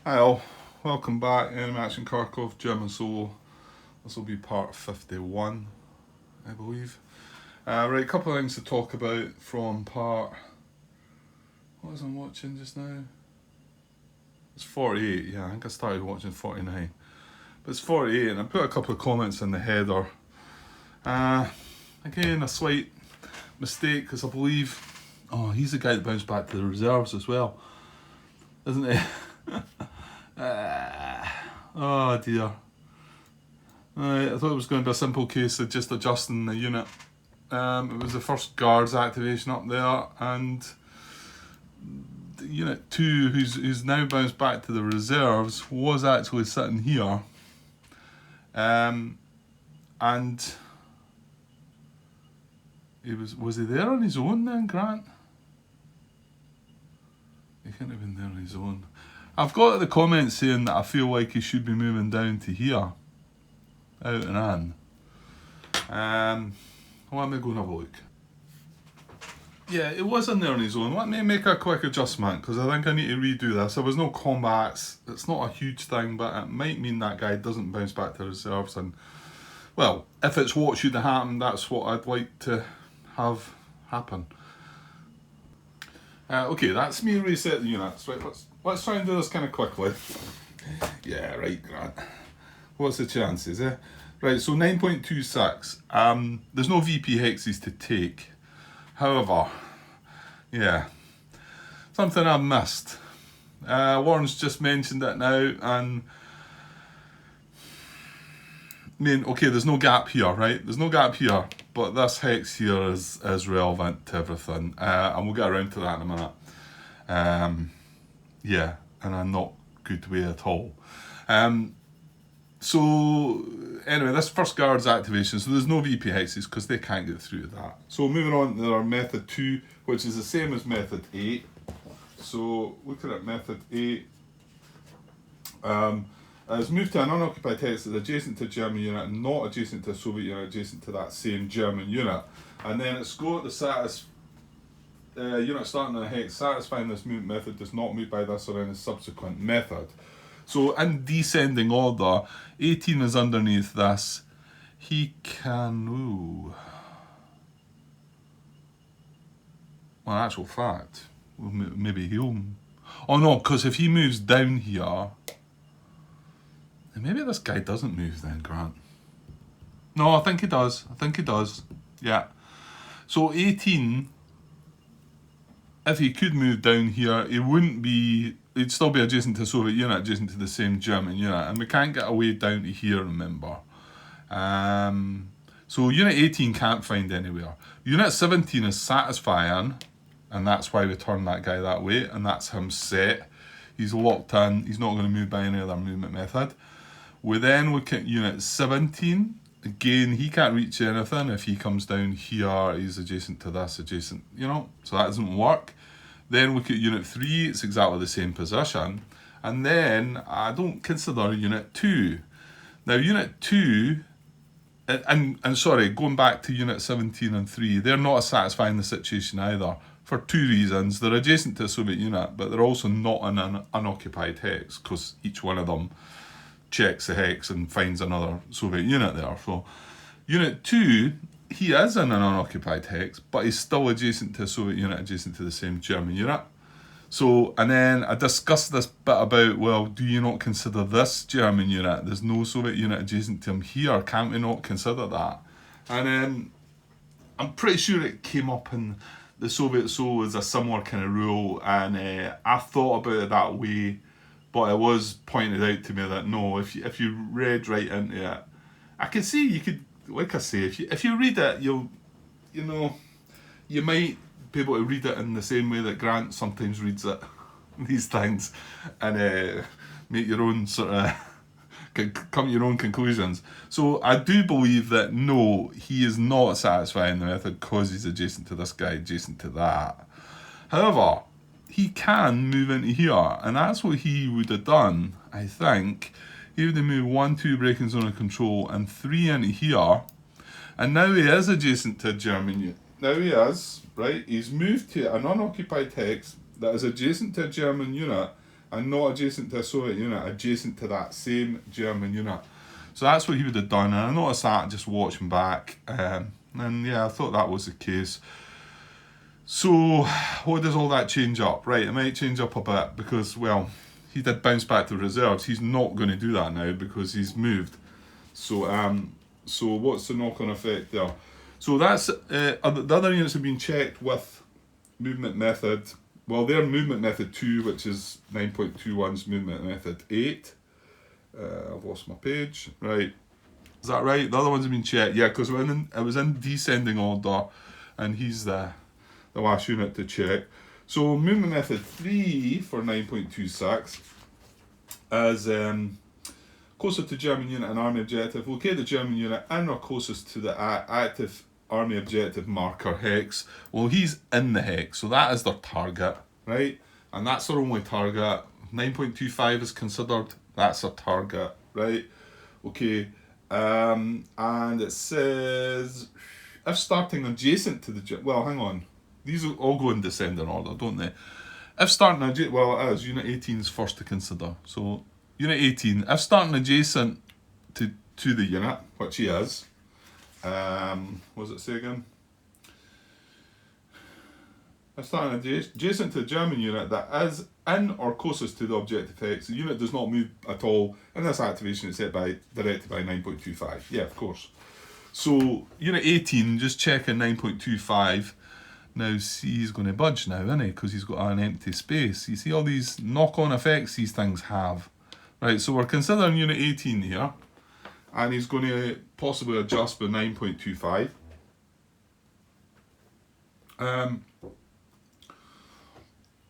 Hi all, welcome back. Enemy Action Kharkov, German Solo. This will be part 51, I believe. Right, a couple of things to talk about from part. What was I watching just now? It's 48, yeah, I think I started watching 49. But it's 48, and I put a couple of comments in the header. Again, a slight mistake, because I believe. Oh, he's the guy that bounced back to the reserves as well, isn't he? Oh dear. Right, I thought it was going to be a simple case of just adjusting the unit. It was the first guards activation up there, and Unit 2, who's now bounced back to the reserves, was actually sitting here. And was he there on his own then, Grant? He couldn't have been there on his own. I've got the comments saying that I feel like he should be moving down to here. Out and in. Let me go and have a look. Yeah, it was in there on his own. Let me make a quick adjustment, because I think I need to redo this. There was no combats. It's not a huge thing, but it might mean that guy doesn't bounce back to reserves. And, well, if it's what should have happened, that's what I'd like to have happen. Okay, that's me reset the units. Right, let's try and do this kind of quickly. Yeah, right, Grant. What's the chances, eh? Right, so 9.26. There's no VP hexes to take. However, yeah, something I missed. Warren's just mentioned it now, and I mean, okay, there's no gap here, right? There's no gap here, but this hex here is relevant to everything, and we'll get around to that in a minute. Yeah, in a not good way at all. So anyway, this first guard's activation, so there's no VP hexes because they can't get through that. So moving on to our method 2, which is the same as method 8. So looking at method 8, it's moved to an unoccupied hex that's adjacent to a German unit and not adjacent to a Soviet unit, adjacent to that same German unit. And then it's got the unit starting on a hex satisfying this movement method does not move by this or any subsequent method. So in descending order, 18 is underneath this. He can... Ooh. Well, in actual fact, maybe he'll... Oh no, because if he moves down here... Then maybe this guy doesn't move then, Grant. No, I think he does. Yeah. So 18... If he could move down here, he wouldn't be... He'd still be adjacent to a Soviet unit, adjacent to the same German unit. And we can't get away down to here, remember. So Unit 18 can't find anywhere. Unit 17 is satisfying, and that's why we turn that guy that way, and that's him set. He's locked in. He's not going to move by any other movement method. We then look at Unit 17. Again, he can't reach anything. If he comes down here, he's adjacent to this, adjacent, so that doesn't work. Then look at Unit 3, it's exactly the same position. And then I don't consider Unit 2. Now, Unit 2, and sorry, going back to Unit 17 and 3, they're not satisfying the situation either, for two reasons. They're adjacent to a Soviet unit, but they're also not in an unoccupied hex, because each one of them checks the hex and finds another Soviet unit there. So Unit 2, he is in an unoccupied hex, but he's still adjacent to a Soviet unit, adjacent to the same German unit. So, and then I discussed this bit about, well, do you not consider this German unit? There's no Soviet unit adjacent to him here. Can't we not consider that? And I'm pretty sure it came up in the Soviet Soul as a similar kind of rule, and I thought about it that way. But it was pointed out to me that no, if you read right into it, I could see you could, like I say, if you read it, you might be able to read it in the same way that Grant sometimes reads it, these things, and make your own sort of come to your own conclusions. So I do believe that no, he is not satisfying the method because he's adjacent to this guy, adjacent to that. However, he can move into here, and that's what he would have done, I think. He would have moved 1, 2 breaking zone of control and 3 into here, and now he is adjacent to a German unit. Now he is, right? He's moved to an unoccupied hex that is adjacent to a German unit, and not adjacent to a Soviet unit, adjacent to that same German unit. So that's what he would have done, and I noticed that just watching back, and yeah, I thought that was the case. So what does all that change up? Right, it might change up a bit because, well, he did bounce back to reserves. He's not going to do that now because he's moved. So so what's the knock-on effect there? So that's the other units have been checked with movement method. Well, they're movement method 2, which is 9.21's movement method 8. I've lost my page. Right, is that right? The other ones have been checked. Yeah, because it was in descending order, and he's the last unit to check. So movement method 3 for 9.26 is closer to German unit and army objective. Locate the German unit in or closest to the active army objective marker hex. Well, he's in the hex, so that is their target, right? And that's their only target. 9.25 is considered, that's their target, right? Okay, and it says, if starting adjacent to the, well, hang on. These all go in descending order, don't they? If starting adjacent, well, it is. Unit 18 is first to consider. So, Unit 18, if starting adjacent to the unit, which he is, what does it say again? If starting adjacent to the German unit that is in or closest to the objective hex, the unit does not move at all in this activation except directed by 9.25. Yeah, of course. So, Unit 18, just checking 9.25. Now, see, he's going to budge now, isn't he? Because he's got an empty space. You see all these knock-on effects these things have. Right, so we're considering Unit 18 here. And he's going to possibly adjust by 9.25.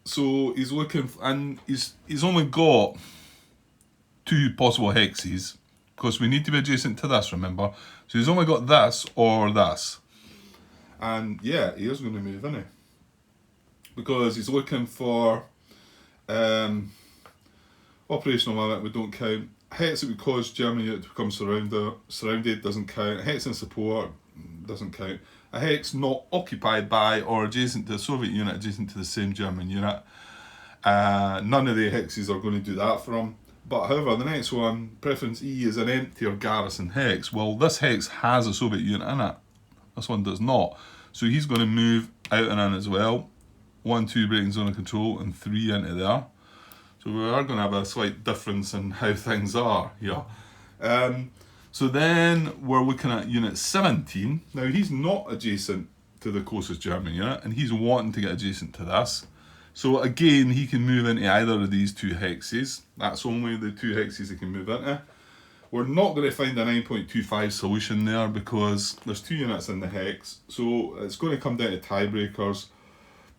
So he's looking, and he's only got 2 possible hexes. Because we need to be adjacent to this, remember? So he's only got this or this. And yeah, he is going to move, isn't he? Because he's looking for operational limit, we don't count. Hex that would cause German unit to become surrounded doesn't count. Hex in support doesn't count. A hex not occupied by or adjacent to a Soviet unit adjacent to the same German unit. None of the hexes are going to do that for him. But however, the next one, preference E, is an empty or garrison hex. Well, this hex has a Soviet unit in it. This one does not. So he's going to move out and in as well. 1, 2 breaking zone of control and 3 into there. So we are going to have a slight difference in how things are here. So then we're looking at Unit 17. Now he's not adjacent to the closest German unit and he's wanting to get adjacent to this. So again, he can move into either of these 2 hexes. That's only the 2 hexes he can move into. We're not going to find a 9.25 solution there because there's 2 units in the hex. So it's going to come down to tiebreakers.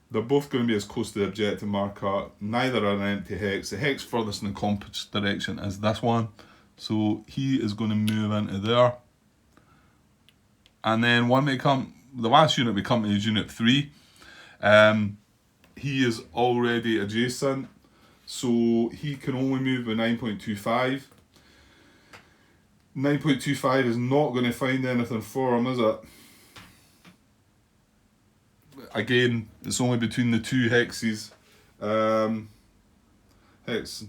They're both going to be as close to the objective marker. Neither are an empty hex. The hex furthest in the compass direction is this one. So he is going to move into there. And then the last unit we come to is Unit 3. He is already adjacent. So he can only move with 9.25. 9.25 is not going to find anything for him, is it? Again, it's only between the 2 hexes. Hex.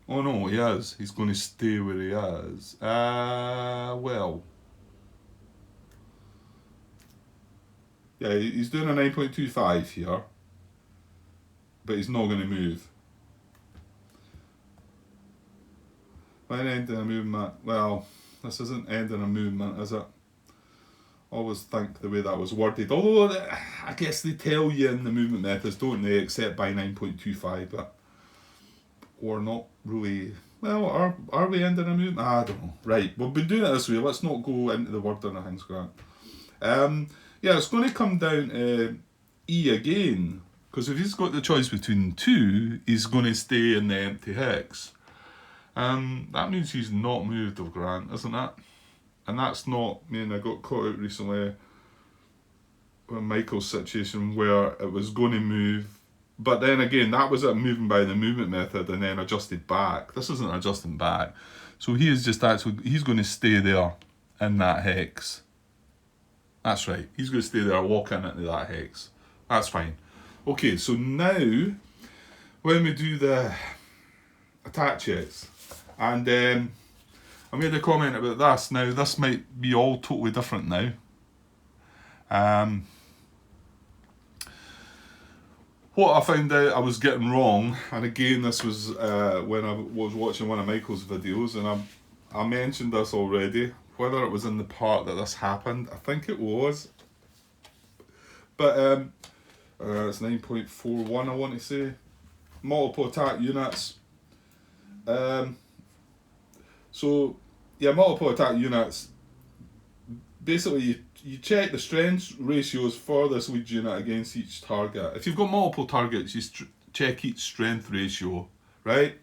Oh no, he is. He's going to stay where he is. Well. Yeah, he's doing a 9.25 here. But he's not going to move. When ending a movement, well, this isn't ending a movement, is it? Always think the way that was worded. Although, I guess they tell you in the movement methods, don't they, except by 9.25, but or not really. Well, are we ending a movement? I don't know. Right, we've been doing it this way. Let's not go into the word on the things, Grant. Yeah, it's going to come down to E again, because if he's got the choice between 2, he's going to stay in the empty hex. That means he's not moved of Grant, isn't it? And that's not, I got caught out recently with Michael's situation where it was going to move, but then again, that was it moving by the movement method and then adjusted back. This isn't adjusting back. So he is just actually, he's going to stay there in that hex. That's right, he's going to stay there, walk into that hex. That's fine. Okay, so now when we do the attack checks. And I made a comment about this. Now, this might be all totally different now. What I found out I was getting wrong, and again, this was when I was watching one of Michael's videos, and I mentioned this already, whether it was in the part that this happened, I think it was. But it's 9.41, I want to say. Multiple attack units. So, yeah, multiple attack units. Basically, you check the strength ratios for this lead unit against each target. If you've got multiple targets, you check each strength ratio, right?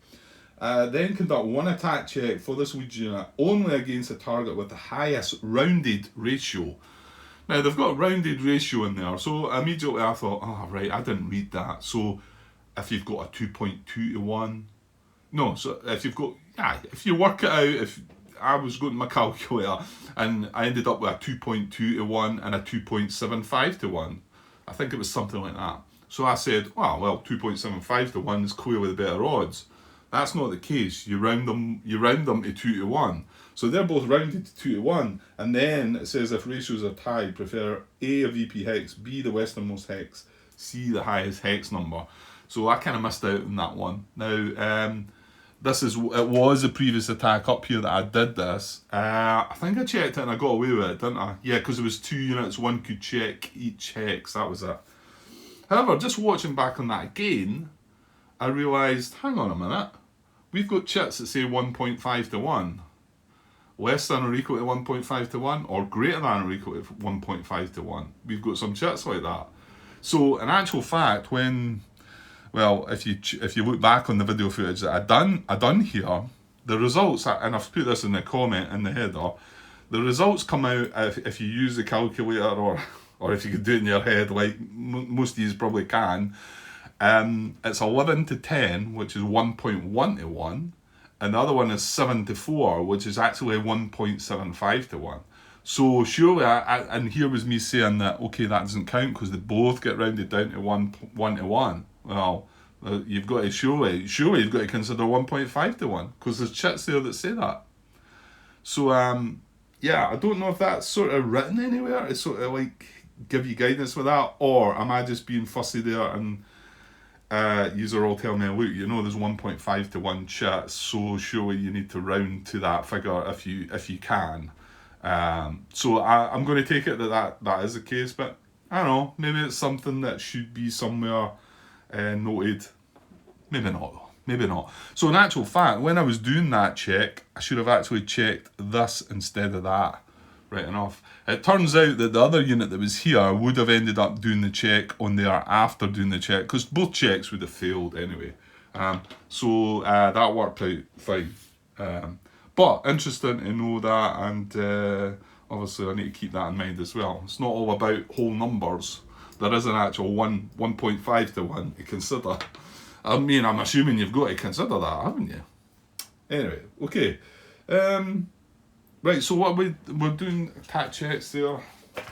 Then conduct one attack check for this lead unit only against a target with the highest rounded ratio. Now, they've got a rounded ratio in there, so immediately I thought, oh, right, I didn't read that. So, if you've got a 2.2 to 1, no, so if you've got, yeah, if you work it out, if I was going to my calculator and I ended up with a 2.2 to 1 and a 2.75 to 1. I think it was something like that. So I said, well, 2.75 to 1 is clearly the better odds. That's not the case. You round them to 2 to 1. So they're both rounded to 2 to 1. And then it says if ratios are tied, prefer A, a VP hex, B, the westernmost hex, C, the highest hex number. So I kind of missed out on that one. Now, it was a previous attack up here that I did this. I think I checked it and I got away with it, didn't I? Yeah, because it was 2 units, one could check each hex, that was it. However, just watching back on that again, I realised, hang on a minute, we've got chits that say 1.5 to 1. Less than or equal to 1.5 to 1, or greater than or equal to 1.5 to 1. We've got some chits like that. So, in actual fact, if you look back on the video footage that I done here, the results, and I've put this in the comment in the header, the results come out if you use the calculator or if you could do it in your head like most of you probably can. It's 11 to 10, which is 1.1 to 1, and the other one is 7 to 4, which is actually 1.75 to 1. So surely, and here was me saying that, okay, that doesn't count because they both get rounded down to 1 to 1. Well, you've got to surely you've got to consider 1.5 to 1 because there's chits there that say that. So yeah, I don't know if that's sort of written anywhere. It's sort of like give you guidance with that, or am I just being fussy there and yous are all telling me, look, there's 1.5 to 1 chits, so surely you need to round to that figure if you can. So I'm going to take it that is the case, but I don't know, maybe it's something that should be somewhere noted. Maybe not. So in actual fact, when I was doing that check, I should have actually checked this instead of that. Right enough. It turns out that the other unit that was here would have ended up doing the check on there after doing the check, because both checks would have failed anyway. So that worked out fine. But interesting to know that, and obviously I need to keep that in mind as well. It's not all about whole numbers. There is an actual 1.5 to 1 to consider. I mean, I'm assuming you've got to consider that, haven't you? Anyway, okay. Right, so what we're doing attack checks there.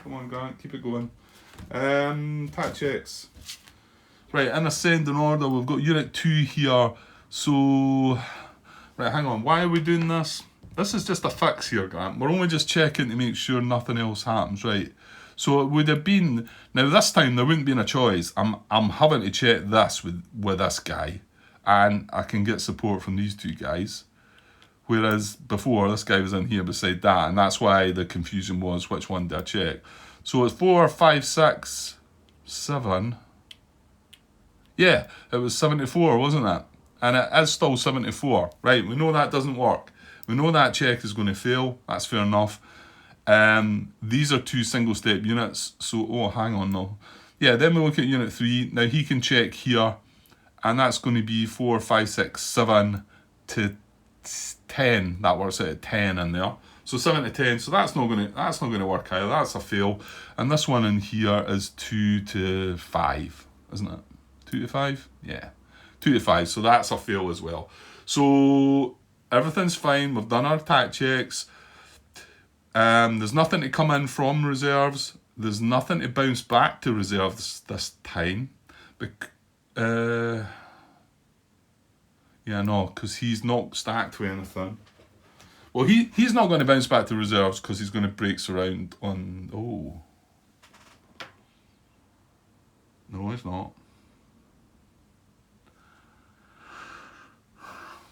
Come on, Grant, keep it going. Attack checks. Right, in ascending order, we've got Unit 2 here. So, right, hang on. Why are we doing this? This is just a fix here, Grant. We're only just checking to make sure nothing else happens, right? So it would have been, now this time there wouldn't be a choice. I'm having to check this with this guy, and I can get support from these two guys. Whereas before, this guy was in here beside that, and that's why the confusion was which one did I check. So it's 4, 5, 6, 7. Yeah, it was 74, wasn't it? And it is still 74. Right, we know that doesn't work. We know that check is going to fail. That's fair enough. These are 2 single-step units. So, hang on though. Yeah, then we look at Unit 3. Now he can check here, and that's going to be 4, 5, 6, 7 to 10. That works out at 10 in there. So 7 to 10. So that's not going to work either. That's a fail. And this one in here is 2 to 5, isn't it? 2 to 5? Yeah. 2 to 5. So that's a fail as well. So everything's fine. We've done our attack checks. There's nothing to come in from reserves. There's nothing to bounce back to reserves this time. Yeah, no, because he's not stacked with anything. Well, he's not going to bounce back to reserves because he's going to break around on... Oh. No, he's not.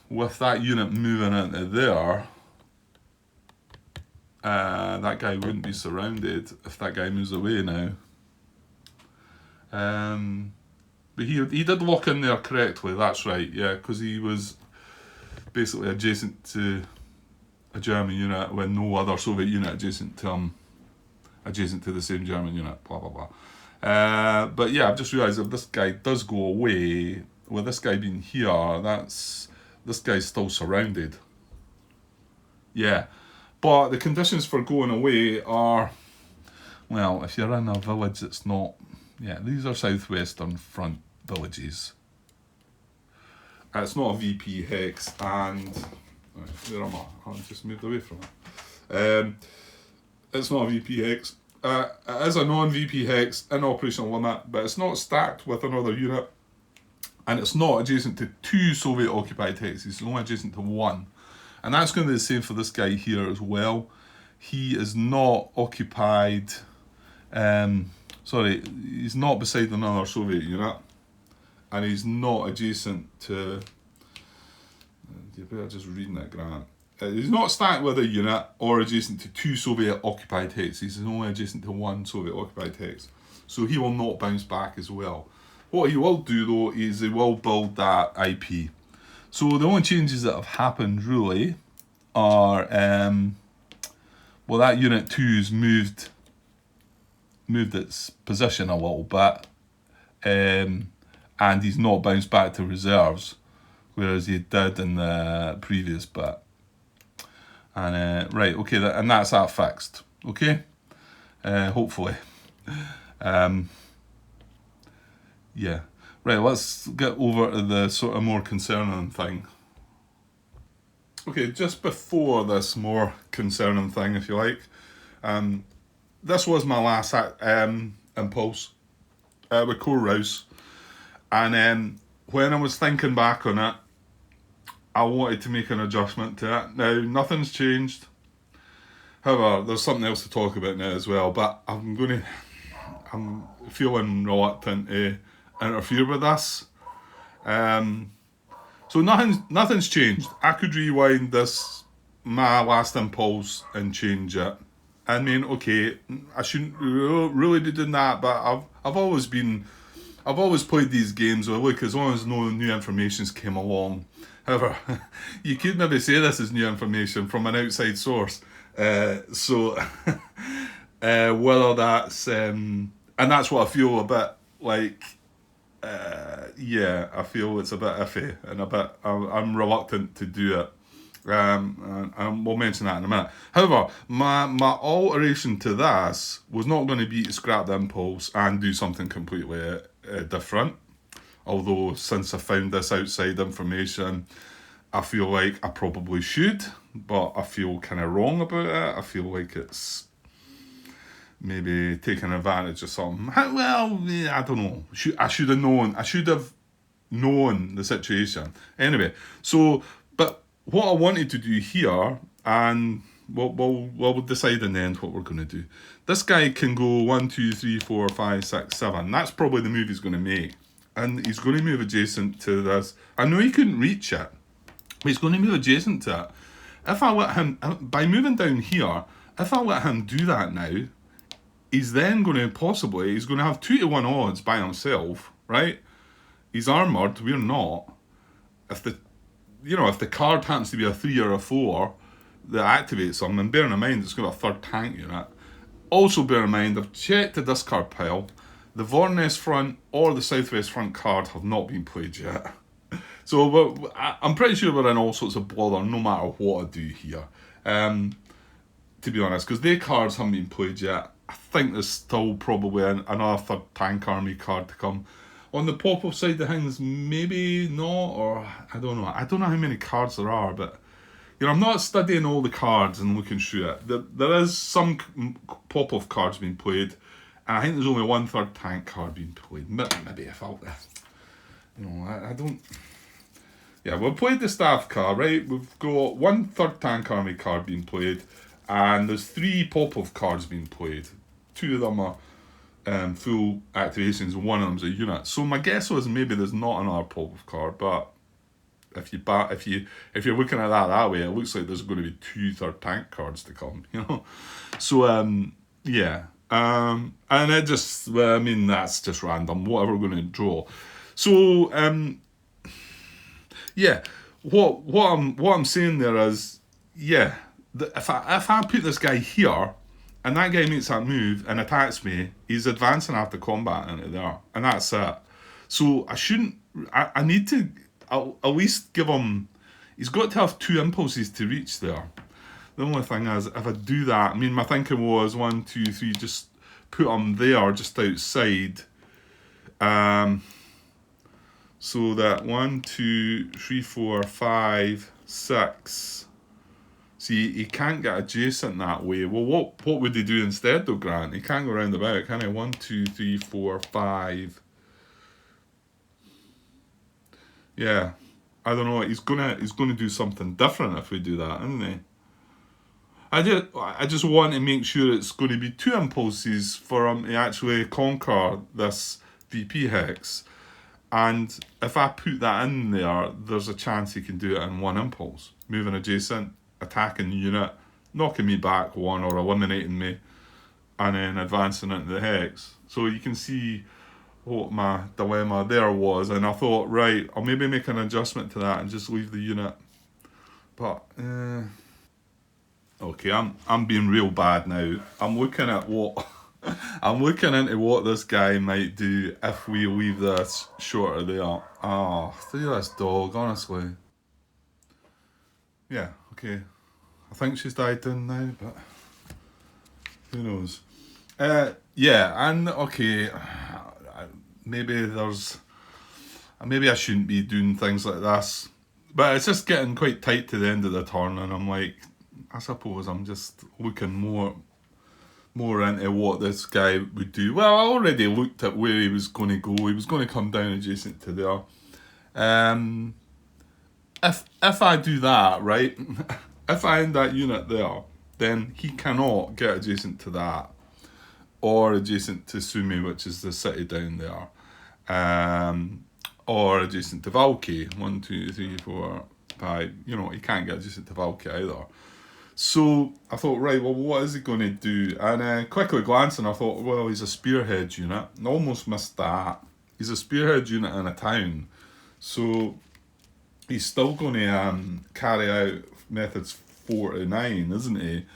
With that unit moving into there, that guy wouldn't be surrounded if that guy moves away now. But he did lock in there correctly, that's right, yeah, because he was basically adjacent to a German unit when no other Soviet unit adjacent to the same German unit, blah blah blah. But yeah, I've just realised if this guy does go away, with this guy being here, this guy's still surrounded. Yeah, but the conditions for going away are, well, if you're in a village, it's not. Yeah, these are southwestern front villages. It's not a VP hex, and where am I? I just moved away from it. It's not a VP hex. It is a non-VP hex in operational limit, but it's not stacked with another unit, and it's not adjacent to 2 Soviet-occupied hexes. It's only adjacent to 1, and that's going to be the same for this guy here as well. He is not occupied. Sorry, he's not beside another Soviet unit, and he's not adjacent to. You better just reading that, Grant. He's not stacked with a unit or adjacent to 2 Soviet-occupied hexes. He's only adjacent to 1 Soviet-occupied hex, so he will not bounce back as well. What he will do though is he will build that IP. So the only changes that have happened really are, well, that unit 2's moved its position a little bit, and he's not bounced back to reserves, whereas he did in the previous bit. And right, okay, and that's that fixed. Okay, hopefully. Yeah, right. Let's get over to the sort of more concerning thing. Okay, just before this more concerning thing, if you like, this was my last impulse with Core Rouse, and when I was thinking back on it, I wanted to make an adjustment to it. Now, nothing's changed. However, there's something else to talk about now as well, but I'm feeling reluctant to interfere with this. So nothing's changed. I could rewind this, my last impulse, and change it. I mean, okay, I shouldn't really be doing that, but I've always played these games where, look, as long as no new information's came along. However, you could maybe say this is new information from an outside source. So whether that's and that's what I feel a bit like. Yeah, I feel it's a bit iffy and I'm reluctant to do it. And we'll mention that in a minute. However, my alteration to this was not going to be to scrap the impulse and do something completely different. Although, since I found this outside information, I feel like I probably should, but I feel kind of wrong about it. I feel like it's maybe taking advantage of something. Well, I don't know. I should have known. I should have known the situation. Anyway, so, but what I wanted to do here, and we'll decide in the end what we're going to do. This guy can go 1, 2, 3, 4, 5, 6, 7. That's probably the move he's going to make. And he's going to move adjacent to this. I know he couldn't reach it, but he's going to move adjacent to it. If I let him, by moving down here, if I let him do that now, he's then going to he's going to have 2-to-1 odds by himself, right? He's armoured, we're not. If the card happens to be a 3 or a 4 that activates him, and bearing in mind it's got a 3rd tank unit. Also bear in mind, I've checked the discard pile. The Vornes front or the Southwest front card have not been played yet. So I'm pretty sure we're in all sorts of bother no matter what I do here. To be honest, because their cards haven't been played yet. I think there's still probably another 3rd tank army card to come. On the pop-up side of things, maybe not, or I don't know. I don't know how many cards there are, but I'm not studying all the cards and looking through it. There is some pop-off cards being played. And I think there's only 1 3rd tank card being played. Maybe if I don't. Yeah, we've played the staff car, right? We've got one third tank army card being played, and there's 3 Popov cards being played. 2 of them are full activations, and one of them's a unit. So my guess was maybe there's not another Popov card, but if you're looking at that way, it looks like there's going to be 2 third tank cards to come, you know. So yeah, and it just, well, I mean, that's just random. Whatever we're going to draw. So yeah, what I'm saying there is, yeah, if I put this guy here, and that guy makes that move and attacks me, he's advancing after combat into there, and that's it. So I shouldn't. I need to at least give him. He's got to have 2 impulses to reach there. The only thing is, if I do that, I mean, my thinking was 1, 2, 3, just put him there, just outside. So that 1, 2, 3, 4, 5, 6. See, he can't get adjacent that way. Well, what would he do instead, though, Grant? He can't go round about, can he? 1, 2, 3, 4, 5. Yeah, I don't know. He's gonna do something different if we do that, isn't he? I just want to make sure it's going to be 2 impulses for him to actually conquer this VP hex. And if I put that in there, there's a chance he can do it in 1 impulse. Moving adjacent, attacking the unit, knocking me back 1 or eliminating me, and then advancing into the hex. So you can see what my dilemma there was, and I thought, right, I'll maybe make an adjustment to that and just leave the unit. But okay, I'm being real bad now. I'm looking at what I'm looking into what this guy might do if we leave this shorter there. Oh, look at this dog, honestly. Yeah, okay. I think she's died down now, but who knows? Yeah, and okay, maybe I shouldn't be doing things like this, but it's just getting quite tight to the end of the turn, and I'm like, I suppose I'm just looking more into what this guy would do. Well, I already looked at where he was going to go. He was going to come down adjacent to there. If I do that, right, if I end that unit there, then he cannot get adjacent to that, or adjacent to Sumi, which is the city down there, or adjacent to Valky. 1, 2, 3, 4, 5. You know, he can't get adjacent to Valky either. So I thought, right, well, what is he going to do? And quickly glancing, I thought, well, he's a spearhead unit. I almost missed that. He's a spearhead unit in a town. So he's still going to carry out methods 4 to 9, isn't he?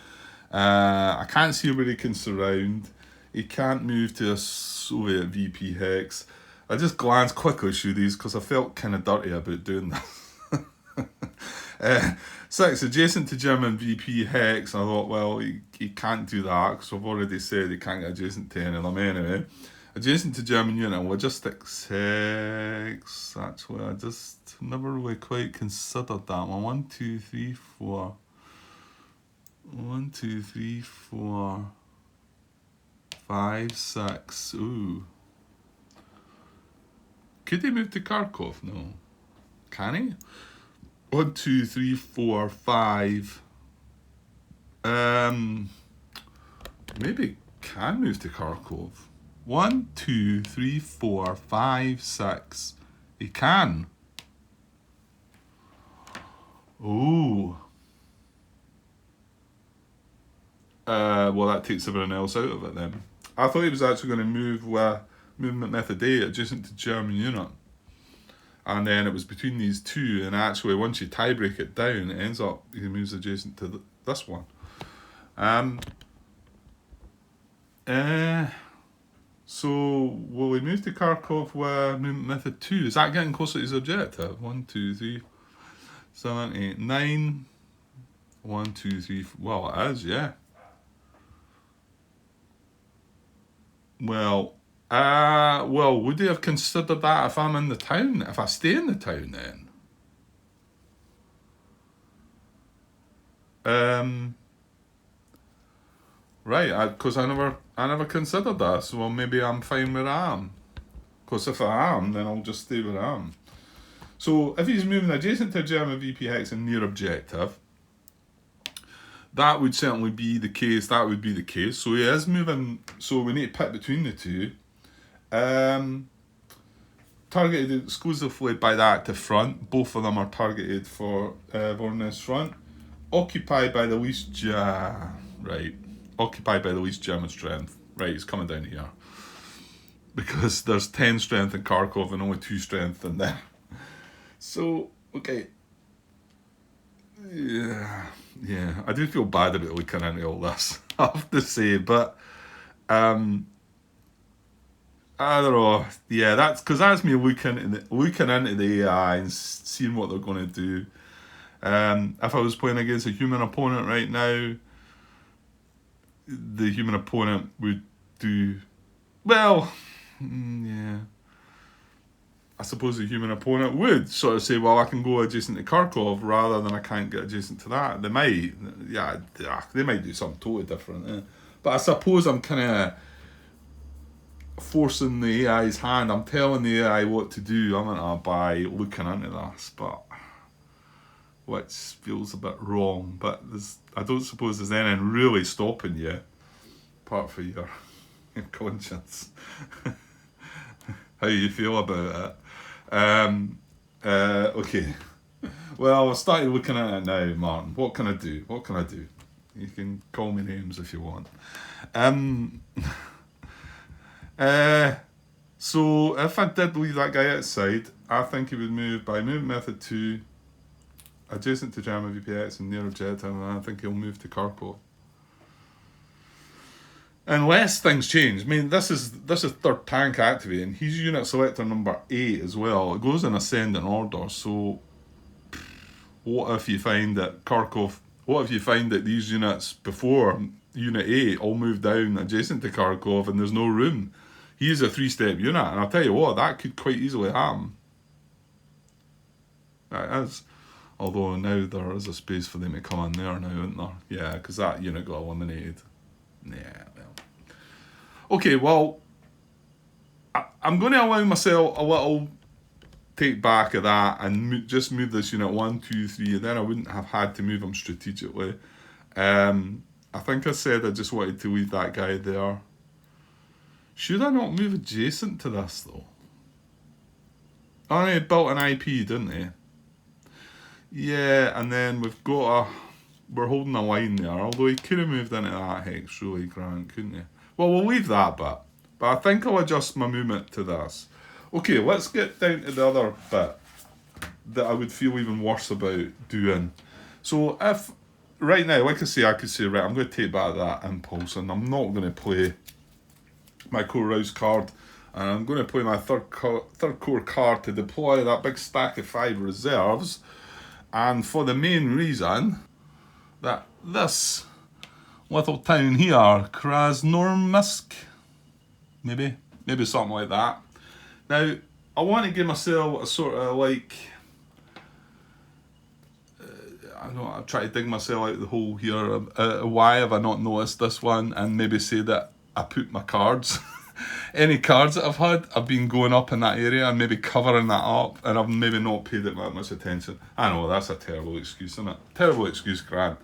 I can't see where he can surround. He can't move to a Soviet VP hex. I just glanced quickly through these because I felt kind of dirty about doing this. 6, adjacent to German VP hex. I thought, well, he can't do that because I've already said he can't get adjacent to any of them anyway. Adjacent to German unit, logistics hex. Actually, I just never really quite considered that one. 1, 2, 3, 4. 1, 2, 3, 4, 5, 6. Ooh. Could he move to Kharkov? No. Can he? 1, 2, 3, 4, 5. Maybe can move to Kharkov. 1, 2, 3, 4, 5, 6. He can. Oh. Well, that takes everyone else out of it then. I thought he was actually going to move with movement method 8 adjacent to German unit. And then it was between these 2, and actually once you tie break it down, it ends up he moves adjacent to this one. So will we move to Kharkov with movement method 2? Is that getting closer to his objective? 1, 2, 3, 7, 8, 9. 1, 2, 3. Well, it is, yeah. Well, would they have considered that if I'm in the town? If I stay in the town, then? Right, because I never considered that. So maybe I'm fine where I am. Because if I am, then I'll just stay where I am. So if he's moving adjacent to a German VP hex and near objective, that would certainly be the case. That would be the case. So he is moving. So we need to pick between the two. Targeted exclusively by the active front. Both of them are targeted for Vornes front. Occupied by the least occupied by the least German strength. Right, he's coming down here. Because there's 10 strength in Kharkov and only 2 strength in there. So, okay. Yeah, I do feel bad about looking into all this, I have to say, but I don't know. Yeah, that's me looking into the AI and seeing what they're going to do. If I was playing against a human opponent right now, the human opponent would do well. Yeah, I suppose the human opponent would sort of say, well, I can go adjacent to Kharkov rather than I can't get adjacent to that. They might, they might do something totally different. But I suppose I'm kind of forcing the AI's hand. I'm telling the AI what to do, by looking into this, but which feels a bit wrong. But I don't suppose there's anything really stopping you, apart from your conscience. How you feel about it. Okay. Well, I've started looking at it now, Martin. What can I do? What can I do? You can call me names if you want. So if I did leave that guy outside, I think he would move by movement method 2, adjacent to German VPX and near objective, and I think he'll move to Kharkov. Unless things change. I mean, this is third tank activating. He's unit selector number 8 as well. It goes in ascending order. So, what if you find that Kharkov? What if you find that these units before unit 8 all move down adjacent to Kharkov and there's no room? He's a 3-step unit, and I'll tell you what, that could quite easily happen. That is. Although now there is a space for them to come in there now, isn't there? Yeah, because that unit got eliminated. Yeah, well. Okay, well, I'm going to allow myself a little take back of that and just move this unit 1, 2, 3, and then I wouldn't have had to move them strategically. I think I said I just wanted to leave that guy there. Should I not move adjacent to this, though? Oh, he built an IP, didn't he? Yeah, and then we're holding a line there, although he could have moved into that hex really, Grant, couldn't he? Well, we'll leave that bit, but I think I'll adjust my movement to this. Okay, let's get down to the other bit that I would feel even worse about doing. So if, right now, like I say, I could say, right, I'm going to take back that impulse, and I'm not going to play my core rouse card, and I'm going to play my third core card to deploy that big stack of 5 reserves, and for the main reason that this little town here, Krasnormysk, maybe something like that. Now, I want to give myself a sort of like, I don't know, I'll try to dig myself out of the hole here. Why have I not noticed this one? And maybe say that I put my cards, any cards that I've had, I've been going up in that area and maybe covering that up, and I've maybe not paid it that much attention. I know, that's a terrible excuse, isn't it? Terrible excuse, Grant.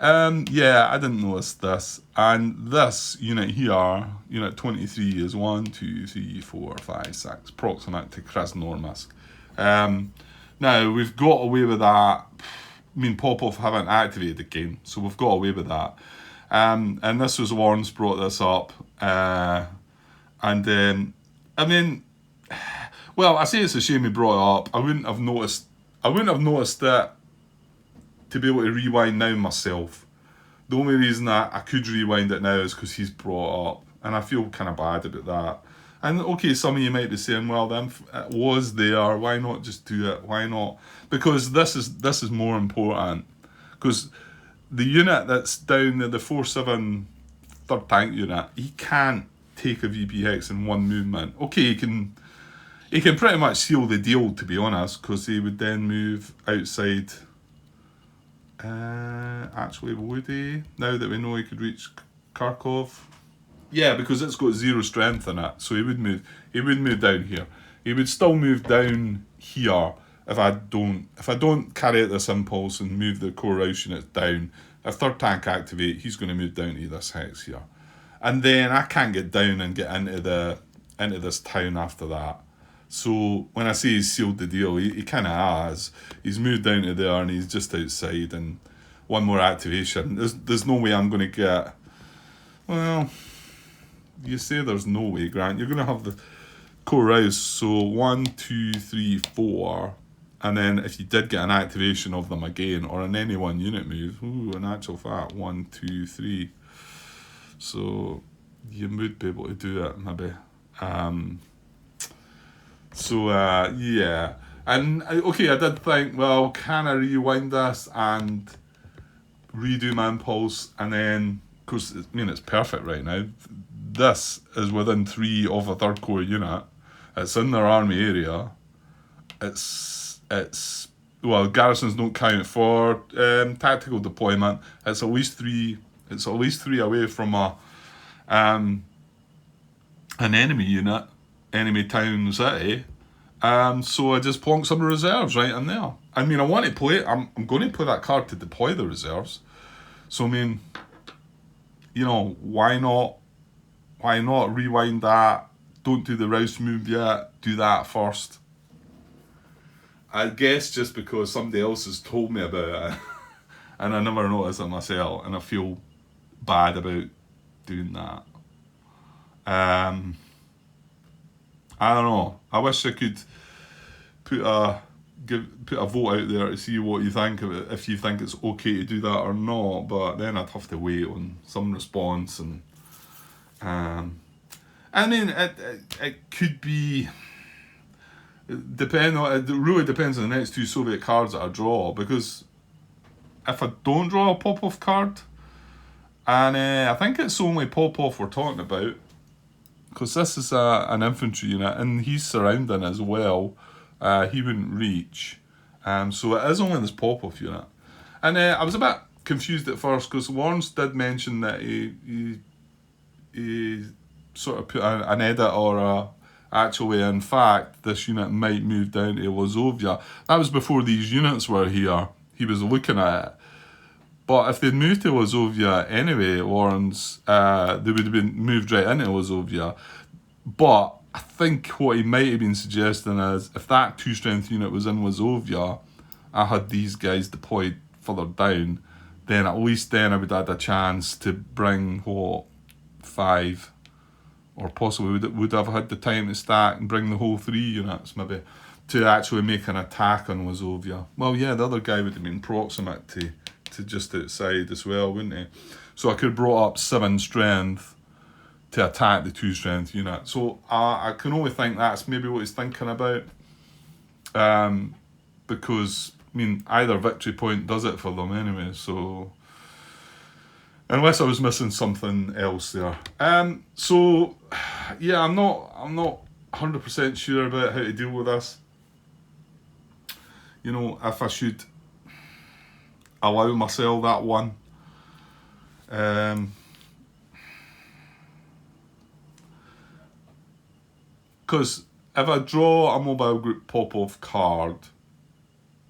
Yeah, I didn't notice this. And this unit here, unit 23, is 1, 2, 3, 4, 5, 6, proximate to Krasnormysk. Now, we've got away with that. I mean, Popov haven't activated the game, so we've got away with that. And this was Lawrence brought this up. I mean, well, I say it's a shame he brought it up. I wouldn't have noticed that to be able to rewind now myself. The only reason that I could rewind it now is because he's brought up, and I feel kind of bad about that. And okay, some of you might be saying, well, then it was there, why not just do it? Why not? Because this is more important. Because the unit that's down there, the 4-7 third tank unit, he can't take a VP hex in one movement. Okay, he can pretty much seal the deal, to be honest, because he would then move outside. Actually, would he? Now that we know he could reach Kharkov, yeah, because it's got 0 strength in it, so he would move down here. He would still move down here, if I don't carry out this impulse and move the core Rouse units down, if third tank activate, he's going to move down to this hex here. And then I can't get down and get into this town after that. So when I say he's sealed the deal, he kind of has. He's moved down to there and he's just outside, and one more activation. There's no way I'm going to get... Well, you say there's no way, Grant. You're going to have the core Rouse. So 1, 2, 3, 4... And then if you did get an activation of them again, or an any one unit move, in actual fact, 1, 2, 3. So you would be able to do it, maybe. Yeah. And, okay, I did think, well, can I rewind this and redo my impulse? And then, of course, it's perfect right now. This is within 3 of a third corps unit. It's in their army area. Well, garrisons don't count for tactical deployment. It's at least 3 away from an enemy unit, enemy town city. So I just plonk some reserves right in there. I mean, I want to play. I'm going to play that card to deploy the reserves. So I mean, why not rewind that? Don't do the Rouse move yet. Do that first. I guess just because somebody else has told me about it and I never noticed it myself, and I feel bad about doing that. I don't know. I wish I could put a vote out there to see what you think of it, if you think it's okay to do that or not, but then I'd have to wait on some response, and I mean it could be... It really depends on the next 2 Soviet cards that I draw, because if I don't draw a Popov card, and I think it's only Popov we're talking about, because this is an infantry unit and he's surrounding as well, he wouldn't reach, so it is only this Popov unit. And I was a bit confused at first, because Lawrence did mention that he sort of put an edit or actually, in fact, this unit might move down to Lazovia. That was before these units were here. He was looking at it. But if they'd moved to Lazovia anyway, Lawrence, they would have been moved right into Lazovia. But I think what he might have been suggesting is, if that 2-strength unit was in Lazovia, I had these guys deployed further down, then at least then I would have had a chance to bring, 5... or possibly would have had the time to stack and bring the whole 3 units, maybe, to actually make an attack on Lazovia. Well, yeah, the other guy would have been proximate to just outside as well, wouldn't he? So I could have brought up 7 strength to attack the 2-strength unit. So I can only think that's maybe what he's thinking about. Because, I mean, either victory point does it for them anyway, so... Unless I was missing something else there. So, yeah, I'm not 100% sure about how to deal with this. If I should allow myself that one. Because if I draw a mobile group Popov card,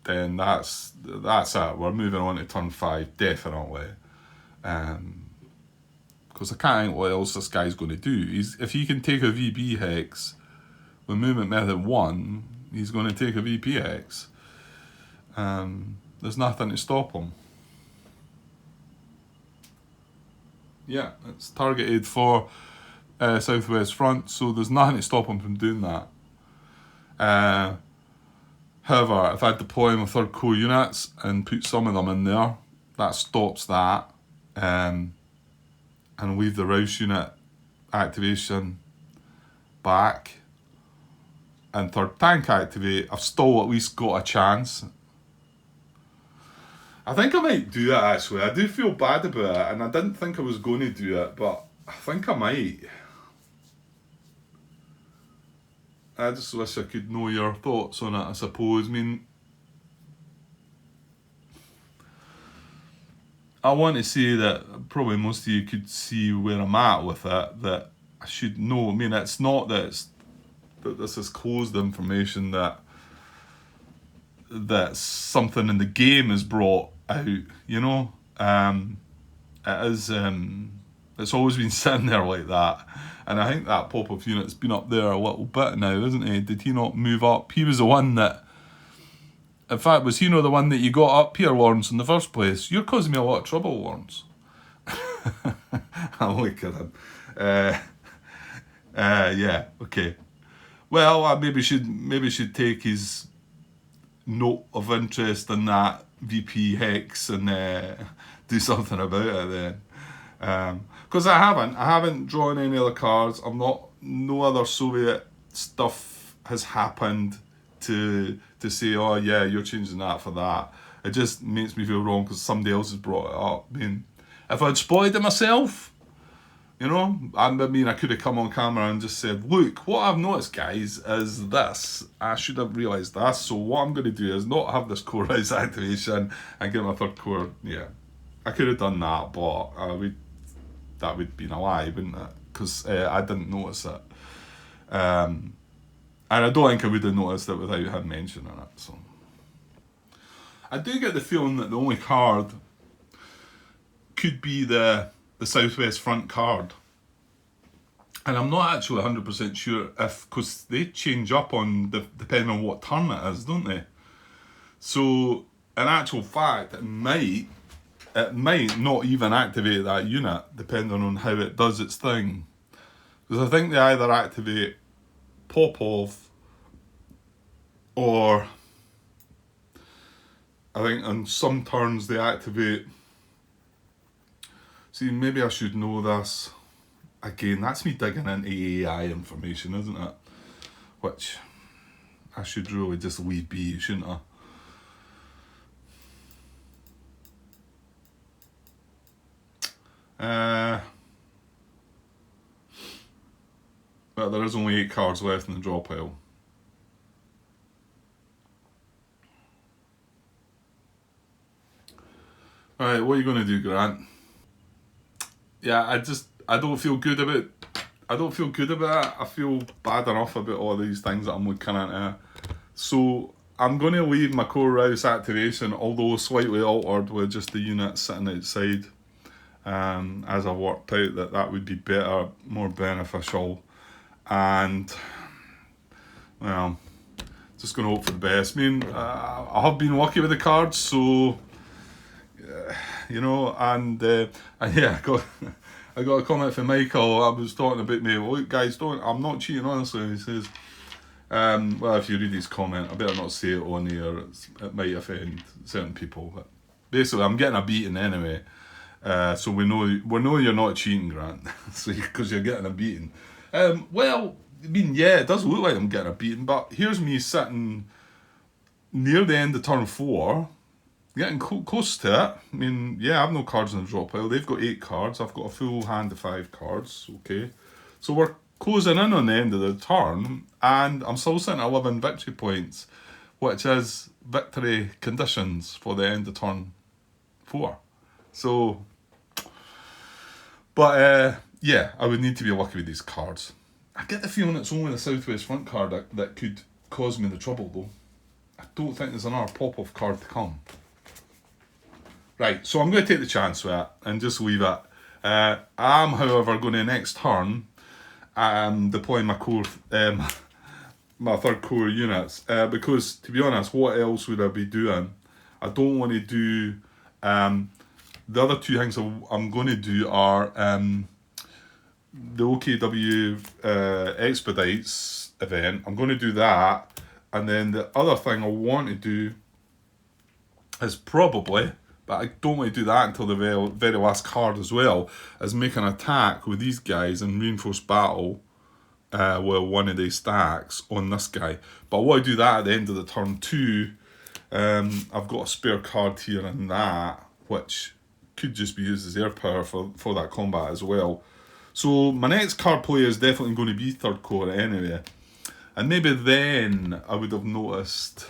then that's it. We're moving on to turn 5, definitely. Because I can't think what else this guy's going to do. If he can take a VB hex with movement method 1, he's going to take a VP hex. There's nothing to stop him. Yeah, it's targeted for Southwest Front, so there's nothing to stop him from doing that. However, if I deploy my 3rd Corps units and put some of them in there, that stops that. And leave the Rouse unit activation back, and 3rd tank activate, I've still at least got a chance. I think I might do that, actually. I do feel bad about it, and I didn't think I was going to do it, but I think I might. I just wish I could know your thoughts on it, I suppose. I mean, I want to say that probably most of you could see where I'm at with it, that I should know. I mean, it's not that this is closed information, that that something in the game is brought out, you know. It is, it's always been sitting there like that. And I think that Popov unit's been up there a little bit now, isn't he? Did he not move up? He was the one that, in fact, was he not the one that you got up here, Lawrence, in the first place? You're causing me a lot of trouble, Lawrence. I'm only kidding. Yeah, okay. Well, I maybe should take his note of interest in that VP Hex and do something about it then. Because I haven't drawn any other cards. No other Soviet stuff has happened to say, oh yeah, you're changing that for that. It just makes me feel wrong because somebody else has brought it up. I mean, if I'd spotted it myself, you know, I mean, I could have come on camera and just said, look, what I've noticed, guys, is this. I should have realised this. So what I'm going to do is not have this core rise activation and get my third core. Yeah, I could have done that, but that would be a lie, wouldn't it? Because I didn't notice it. And I don't think I would have noticed it without him mentioning it. So I do get the feeling that the only card could be the Southwest Front card. And I'm not actually 100% sure if, because they change up depending on what turn it is, don't they? So in actual fact, it might not even activate that unit, depending on how it does its thing. Because I think they either activate Popov, or I think on some turns they activate. See, maybe I should know this. Again, that's me digging into AI information, isn't it? Which I should really just leave be, shouldn't I? But there is only 8 cards left in the draw pile. Right, what are you going to do, Grant? Yeah, I don't feel good about it. I feel bad enough about all these things that I'm looking at. So I'm going to leave my core rouse activation, although slightly altered with just the unit sitting outside. As I worked out that would be better, more beneficial, and well, just going to hope for the best. I mean, I have been lucky with the cards, so you know, and yeah, I got a comment from Michael. I was talking about me. Look, guys, I'm not cheating, honestly. He says, well, if you read his comment, I better not say it on here. It might offend certain people. But basically, I'm getting a beating anyway. So we know you're not cheating, Grant. So because you're getting a beating. Well, I mean, yeah, it does look like I'm getting a beating, but here's me sitting near the end of turn 4. Getting close to it. I mean, yeah, I've no cards in the draw pile. They've got 8 cards. I've got a full hand of 5 cards. Okay. So we're closing in on the end of the turn, and I'm still sitting at 11 victory points, which is victory conditions for the end of turn 4. So, but yeah, I would need to be lucky with these cards. I get the feeling it's only the Southwest Front card that could cause me the trouble, though. I don't think there's another Popov card to come. Right, so I'm going to take the chance with it and just leave it. I'm, however, going to next turn deploy my core, my third core units, because to be honest, what else would I be doing? I don't want to do. The other 2 things I'm going to do are the OKW Expedites event. I'm going to do that, and then the other thing I want to do is probably, but I don't want to do that until the very, very last card as well, is make an attack with these guys and reinforced battle with one of these stacks on this guy. But I want to do that at the end of the turn 2. I've got a spare card here and that, which could just be used as air power for that combat as well. So my next card play is definitely going to be third core anyway. And maybe then I would have noticed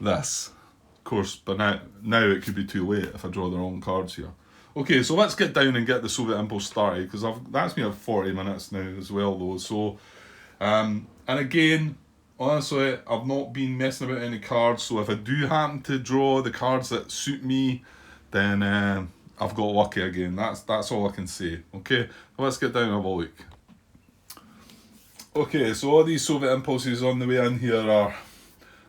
this. Of course, but now it could be too late if I draw the wrong cards here. Okay, so let's get down and get the Soviet Impulse started, because that's me at 40 minutes now as well, though. So, and again, honestly, I've not been messing about any cards, so if I do happen to draw the cards that suit me, then I've got lucky again. That's all I can say. Okay, let's get down and have a look. Okay, so all these Soviet impulses on the way in here are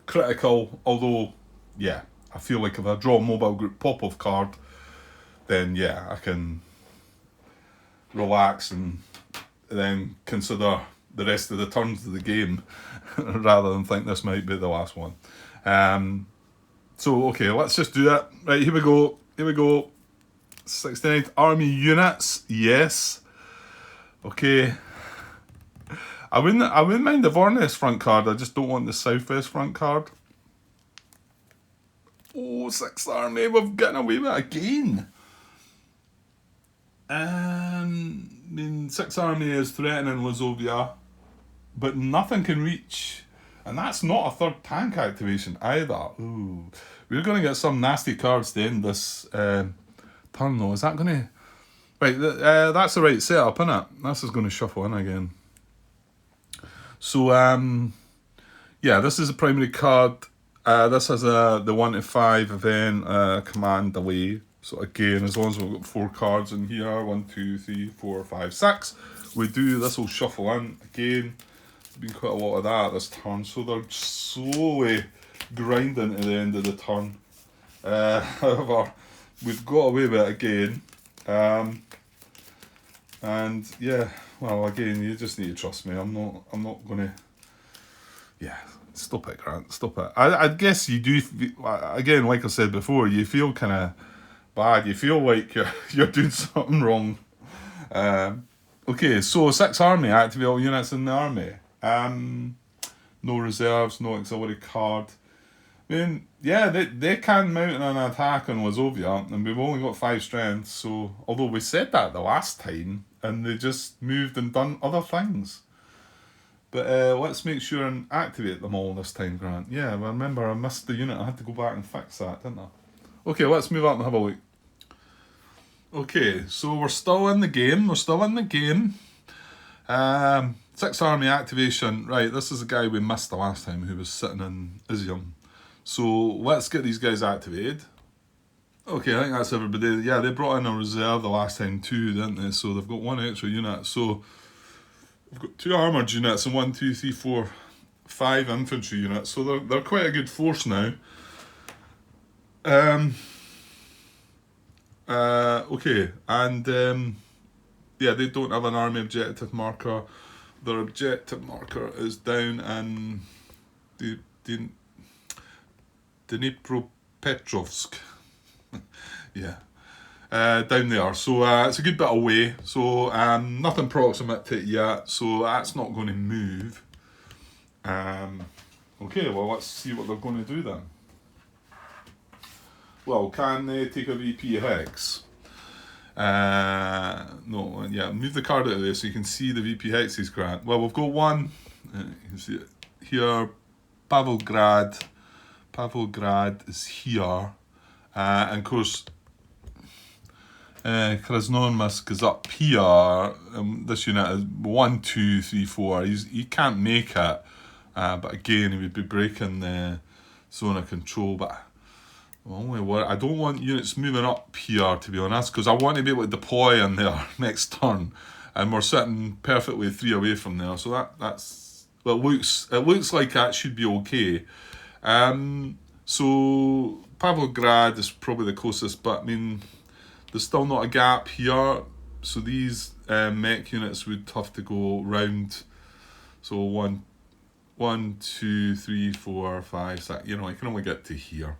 critical, although, yeah, I feel like if I draw a mobile group Popov card, then yeah, I can relax and then consider the rest of the turns of the game rather than think this might be the last one. So, okay, let's just do it. Right, here we go. 69th Army units, yes. Okay. I wouldn't mind the Vornes front card, I just don't want the Southwest front card. Oh, 6th Army, we've gotten away with it again. I mean, 6th Army is threatening Lazovia, but nothing can reach. And that's not a third tank activation either. Ooh. We're going to get some nasty cards to end this turn though. Is that going to... Right, that's the right setup, isn't it? This is going to shuffle in again. So, yeah, this is a primary card. This has the 1 to 5 event command delay. So again, as long as we've got 4 cards in here, 1, 2, 3, 4, 5, 6, we do, this will shuffle in again. There's been quite a lot of that this turn, so they're slowly grinding to the end of the turn. However, we've got away with it again. And yeah, well, again, you just need to trust me. I'm not gonna. Yeah, stop it, Grant. Stop it. I guess you do. Again, like I said before, you feel kind of bad. You feel like you're doing something wrong. Okay, so 6th Army, activate all units in the army. No reserves, no auxiliary card. I mean, yeah, they can mount an attack on Lazovia, and we've only got 5 strength, so... Although we said that the last time, and they just moved and done other things. But let's make sure and activate them all this time, Grant. Yeah, well, remember, I missed the unit. I had to go back and fix that, didn't I? Okay, let's move up and have a look. Okay, so we're still in the game. 6th Army activation. Right, this is a guy we missed the last time who was sitting in Izium. So let's get these guys activated. Okay, I think that's everybody. Yeah, they brought in a reserve the last time too, didn't they? So they've got 1 extra unit. So we've got 2 armoured units and 1, 2, 3, 4, 5 infantry units. So they're quite a good force now. Okay, and yeah, they don't have an army objective marker. Their objective marker is down in Dnipropetrovsk. Yeah, down there. So it's a good bit away. So nothing proximate to it yet. So that's not going to move. Okay, well, let's see what they're going to do then. Well, can they take a VP hex? No, yeah, move the card out of there so you can see the VP hexes, Grant. Well, we've got one, you can see it here, Pavlograd is here, and of course, Krasnoyarsk is up here. This unit is 1, 2, 3, 4. He can't make it, but again, he would be breaking the zone of control, but I don't want units moving up here, to be honest, because I want to be able to deploy in there next turn, and we're sitting perfectly 3 away from there. So that's well, it looks like that should be okay. So Pavlograd is probably the closest, but I mean, there's still not a gap here. So these mech units would have to go round. So 1, 2, 3, 4, 5, 6. You know, I can only get to here.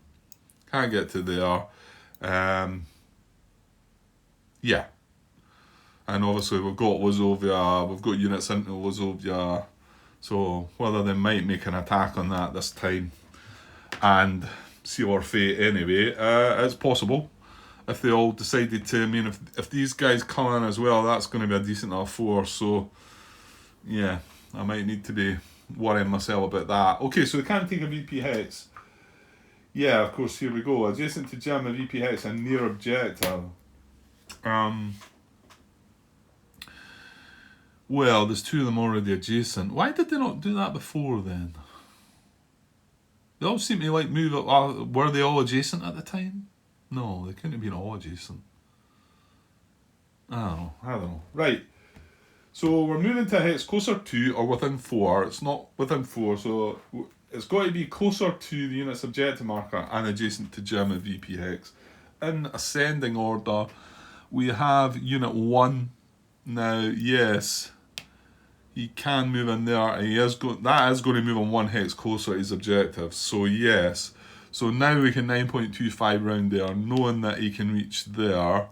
Can't get to there. Yeah. And obviously we've got Lazovia, we've got units into Lazovia. So whether they might make an attack on that this time and seal our fate anyway, it's possible. If they all decided to, I mean, if these guys come in as well, that's going to be a decent enough force. So yeah, I might need to be worrying myself about that. Okay, so they can't take a VP hex. Yeah, of course, here we go. Adjacent to German VP hex and near objective. Well, there's 2 of them already adjacent. Why did they not do that before then? They all seem to like move. Were they all adjacent at the time? No, they couldn't have been all adjacent. I don't know. Right. So we're moving to a hex closer to or within 4. It's not within 4, so it's got to be closer to the unit's objective marker and adjacent to German VP hex. In ascending order, we have Unit 1. Now, yes, he can move in there, and that is going to move on 1 hex closer to his objective. So yes. So now we can 9.25 round there, knowing that he can reach there.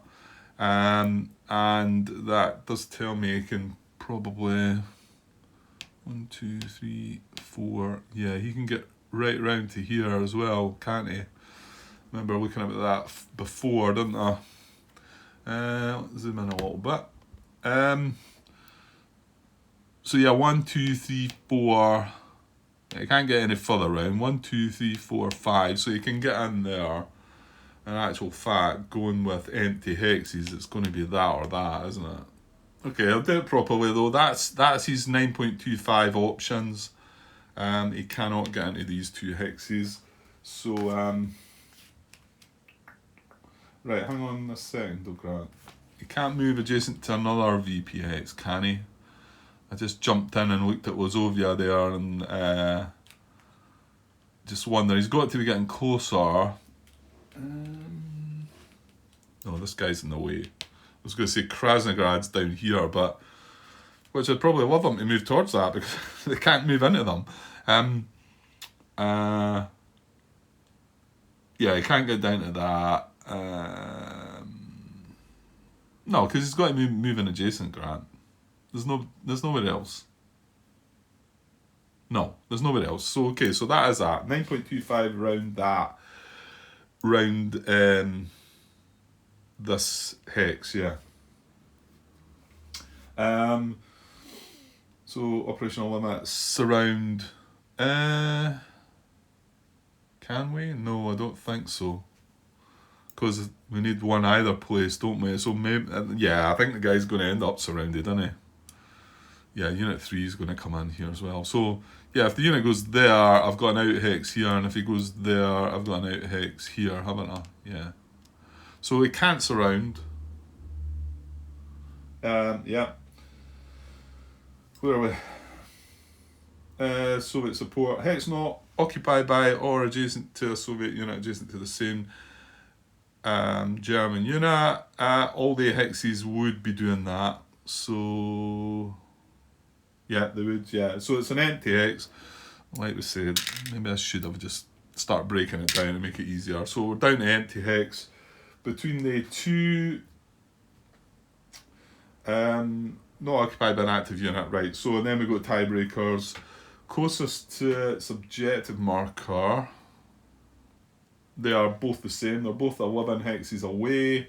And that does tell me he can probably 1, 2, 3, 4. Yeah, he can get right round to here as well, can't he? Remember looking at that before, didn't I? Let's zoom in a little bit. So yeah, 1, 2, 3, 4. You can't get any further round. 1, 2, 3, 4, 5. So you can get in there. In actual fact, going with empty hexes, it's going to be that or that, isn't it? Okay, I'll do it properly though. That's his 9.25 options. He cannot get into these 2 hexes. So, right, hang on a second, though, Grant. He can't move adjacent to another VP hex, can he? I just jumped in and looked at Wazovia there and just wonder, he's got to be getting closer. No, this guy's in the way. I was going to say Krasnograd's down here, but which I'd probably love them to move towards that because they can't move into them. Yeah, he can't get down to that. No, because he's got to move in adjacent, Grant. There's nobody else. No, there's nobody else. So okay, so that is that 9.25 round that round this hex, yeah. So operational limits surround. Can we? No, I don't think so. Because we need one either place, don't we? So maybe, yeah, I think the guy's going to end up surrounded, isn't he? Yeah, Unit 3 is going to come in here as well. So yeah, if the unit goes there, I've got an out hex here, and if he goes there, I've got an out hex here, haven't I? Yeah. So we can't surround. Yeah. Where are we? Soviet support. Hex not occupied by or adjacent to a Soviet unit, adjacent to the same German unit. All the hexes would be doing that. So yeah, they would. Yeah. So it's an empty hex. Like we said, maybe I should have just start breaking it down and make it easier. So we're down to empty hex between the 2. Not occupied by an active unit, right? So and then we go to tiebreakers. Closest to subjective marker. They are both the same. They're both 11 hexes away.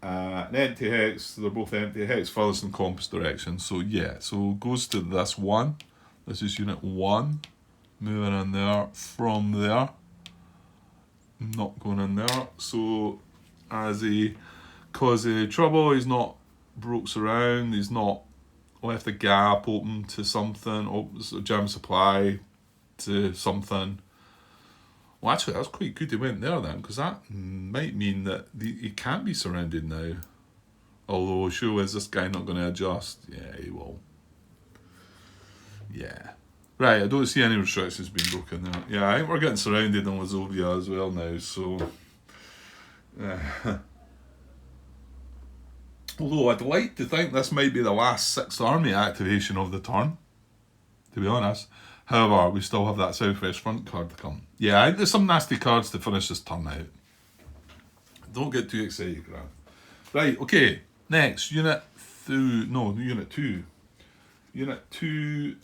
An empty hex. They're both empty hex furthest in compass direction. So yeah. So goes to this one. This is unit 1. Moving in there from there. Not going in there. So as he causes any trouble, he's not broke around, he's not left a gap open to something, or a jam supply to something. Well, actually, that's quite good he went there then, because that might mean that he can't be surrounded now. Although, sure, is this guy not going to adjust? Yeah, he will. Yeah. Right, I don't see any restrictions being broken there. Yeah, I think we're getting surrounded on Wazovia as well now, so... Although I'd like to think this might be the last 6th Army activation of the turn, to be honest. However, we still have that Southwest Front card to come. Yeah, I think there's some nasty cards to finish this turn out. Don't get too excited, Grant. Right, okay. Next, Unit 2. Unit 2,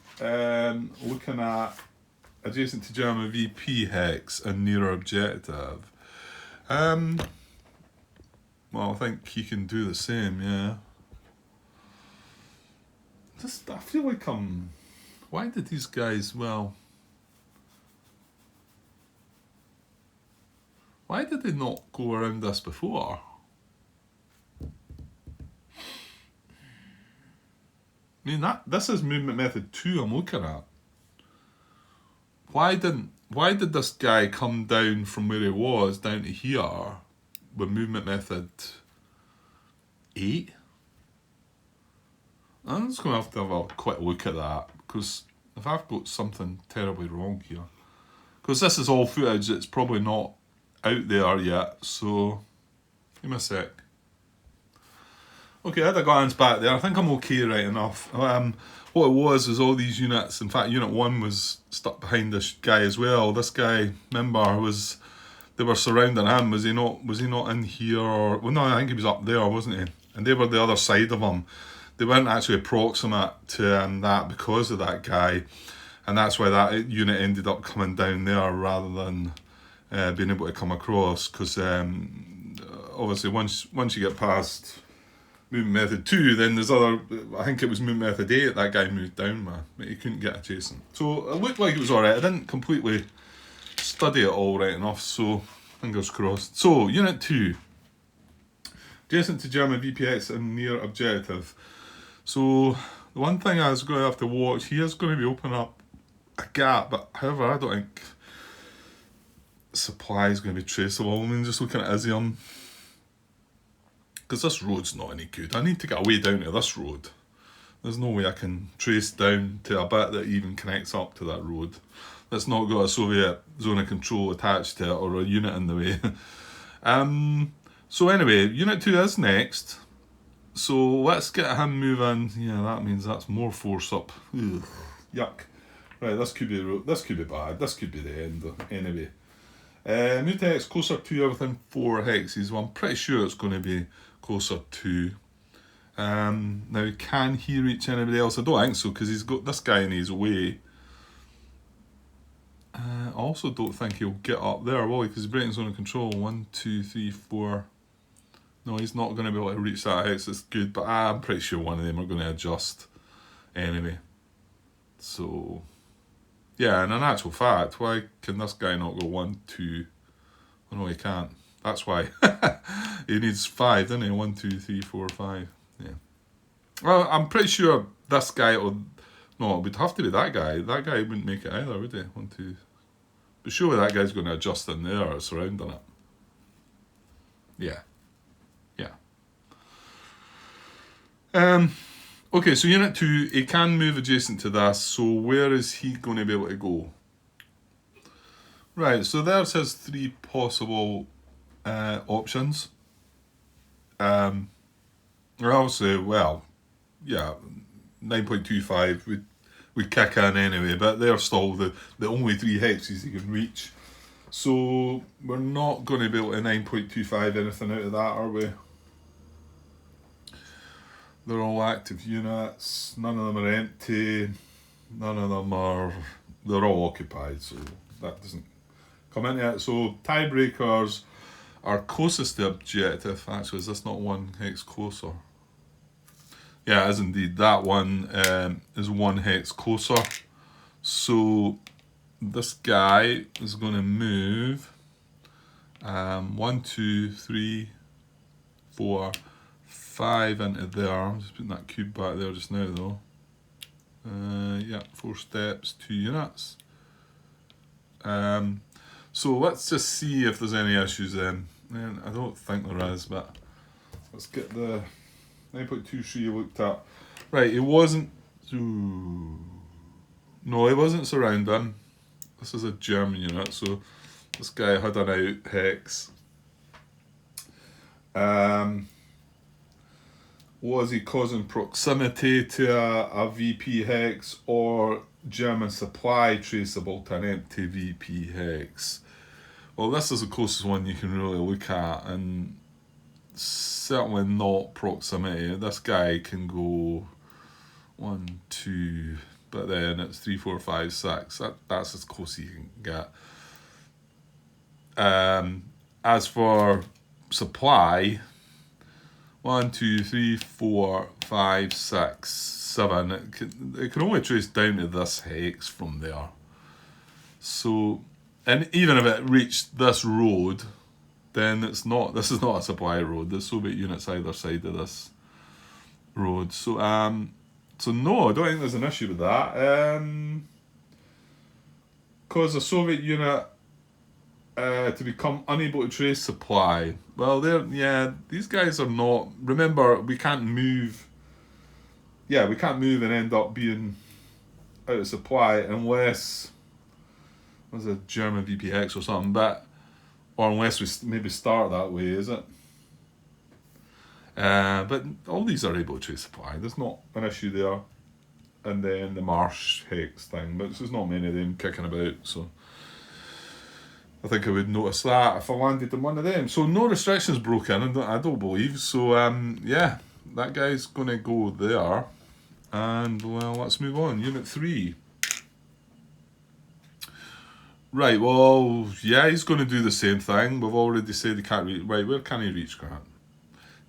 looking at adjacent to German VP hex and nearer objective. Well, I think he can do the same, yeah. I feel like why did these guys, well... Why did they not go around this before? I mean, this is movement method 2 I'm looking at. why did this guy come down from where he was down to here with movement method 8? I'm just going to have a quick look at that, because if I've got something terribly wrong here, because this is all footage that's probably not out there yet, so give me a sec. Okay, I had a glance back there. I think I'm okay right enough. What it was all these units. In fact, Unit 1 was stuck behind this guy as well. This guy, remember, they were surrounding him. Was he not in here? Well, no, I think he was up there, wasn't he? And they were the other side of him. They weren't actually proximate to that because of that guy. And that's why that unit ended up coming down there rather than being able to come across. Because obviously once you get past movement method 2, then there's I think it was movement method 8 that guy moved down, man. But he couldn't get adjacent. So it looked like it was alright. I didn't completely study it all right enough, so fingers crossed. So, Unit 2. Adjacent to German VPX and near objective. So, the one thing I was going to have to watch, he is going to be opening up a gap, but however, I don't think supply is going to be traceable. I mean, just looking at Izium, because this road's not any good. I need to get away down to this road. There's no way I can trace down to a bit that even connects up to that road that's not got a Soviet zone of control attached to it or a unit in the way. So anyway, Unit 2 is next. So let's get him moving. Yeah, that means that's more force up. Ugh, yuck. Right, this could be bad. This could be the end. Anyway. Move to hex closer to within 4 hexes. Well, I'm pretty sure it's going to be closer to. Now, can he reach anybody else? I don't think so, because he's got this guy in his way. I also don't think he'll get up there, will he? Because he's breaking zone of control. 1, 2, 3, 4. No, he's not going to be able to reach that hex. It's good, but I'm pretty sure one of them are going to adjust anyway. So, yeah, and in actual fact, why can this guy not go 1, 2? Oh, no, he can't. That's why. He needs 5, doesn't he? 1, 2, 3, 4, 5. Yeah. Well, I'm pretty sure this guy, no, it would have to be that guy. That guy wouldn't make it either, would he? 1, 2. But surely that guy's going to adjust in there, surrounding it. Yeah. Yeah. Okay, so Unit 2, he can move adjacent to this, so where is he going to be able to go? Right, so there's his 3 possible options. Obviously, well, yeah, 9.25 would kick in anyway, but they're still the only 3 hexes he can reach. So we're not going to be able to 9.25 anything out of that, are we? They're all active units, none of them are empty, none of them they're all occupied, so that doesn't come into it. So tiebreakers are closest to objective. Actually, is this not 1 hex closer? Yeah, it is indeed. That one is 1 hex closer. So this guy is going to move 1, 2, 3, 4, 5 into there. I'm just putting that cube back there just now though. Yeah, 4 steps, 2 units. So let's just see if there's any issues then. I don't think there is, but let's get the 9.23 looked at. Right, it wasn't. No, it wasn't surrounding. This is a German unit, so this guy had an out hex. Was he causing proximity to a VP hex or German supply traceable to an empty VP hex? Well, this is the closest one you can really look at, and certainly not proximity. This guy can go 1, 2, but then it's 3, 4, 5, 6. That's as close as you can get. As for supply, 1, 2, 3, 4, 5, 6, 7. It can only trace down to this hex from there. So, and even if it reached this road, then it's not. This is not a supply road. There's Soviet units either side of this road. So, so no, I don't think there's an issue with that. cause a Soviet unit to become unable to trace supply. Well, these guys are not. Remember, we can't move. Yeah, we can't move and end up being out of supply unless there's a German VPX or something. Or unless we maybe start that way, is it? But all these are able to trace supply. There's not an issue there. And then the Marsh Hex thing, but there's not many of them kicking about, so I think I would notice that if I landed in one of them. So no restrictions broken, I don't believe. So yeah, that guy's going to go there. And well, let's move on. Unit 3. Right, well, yeah, he's going to do the same thing. We've already said he can't reach. Right, where can he reach, Grant?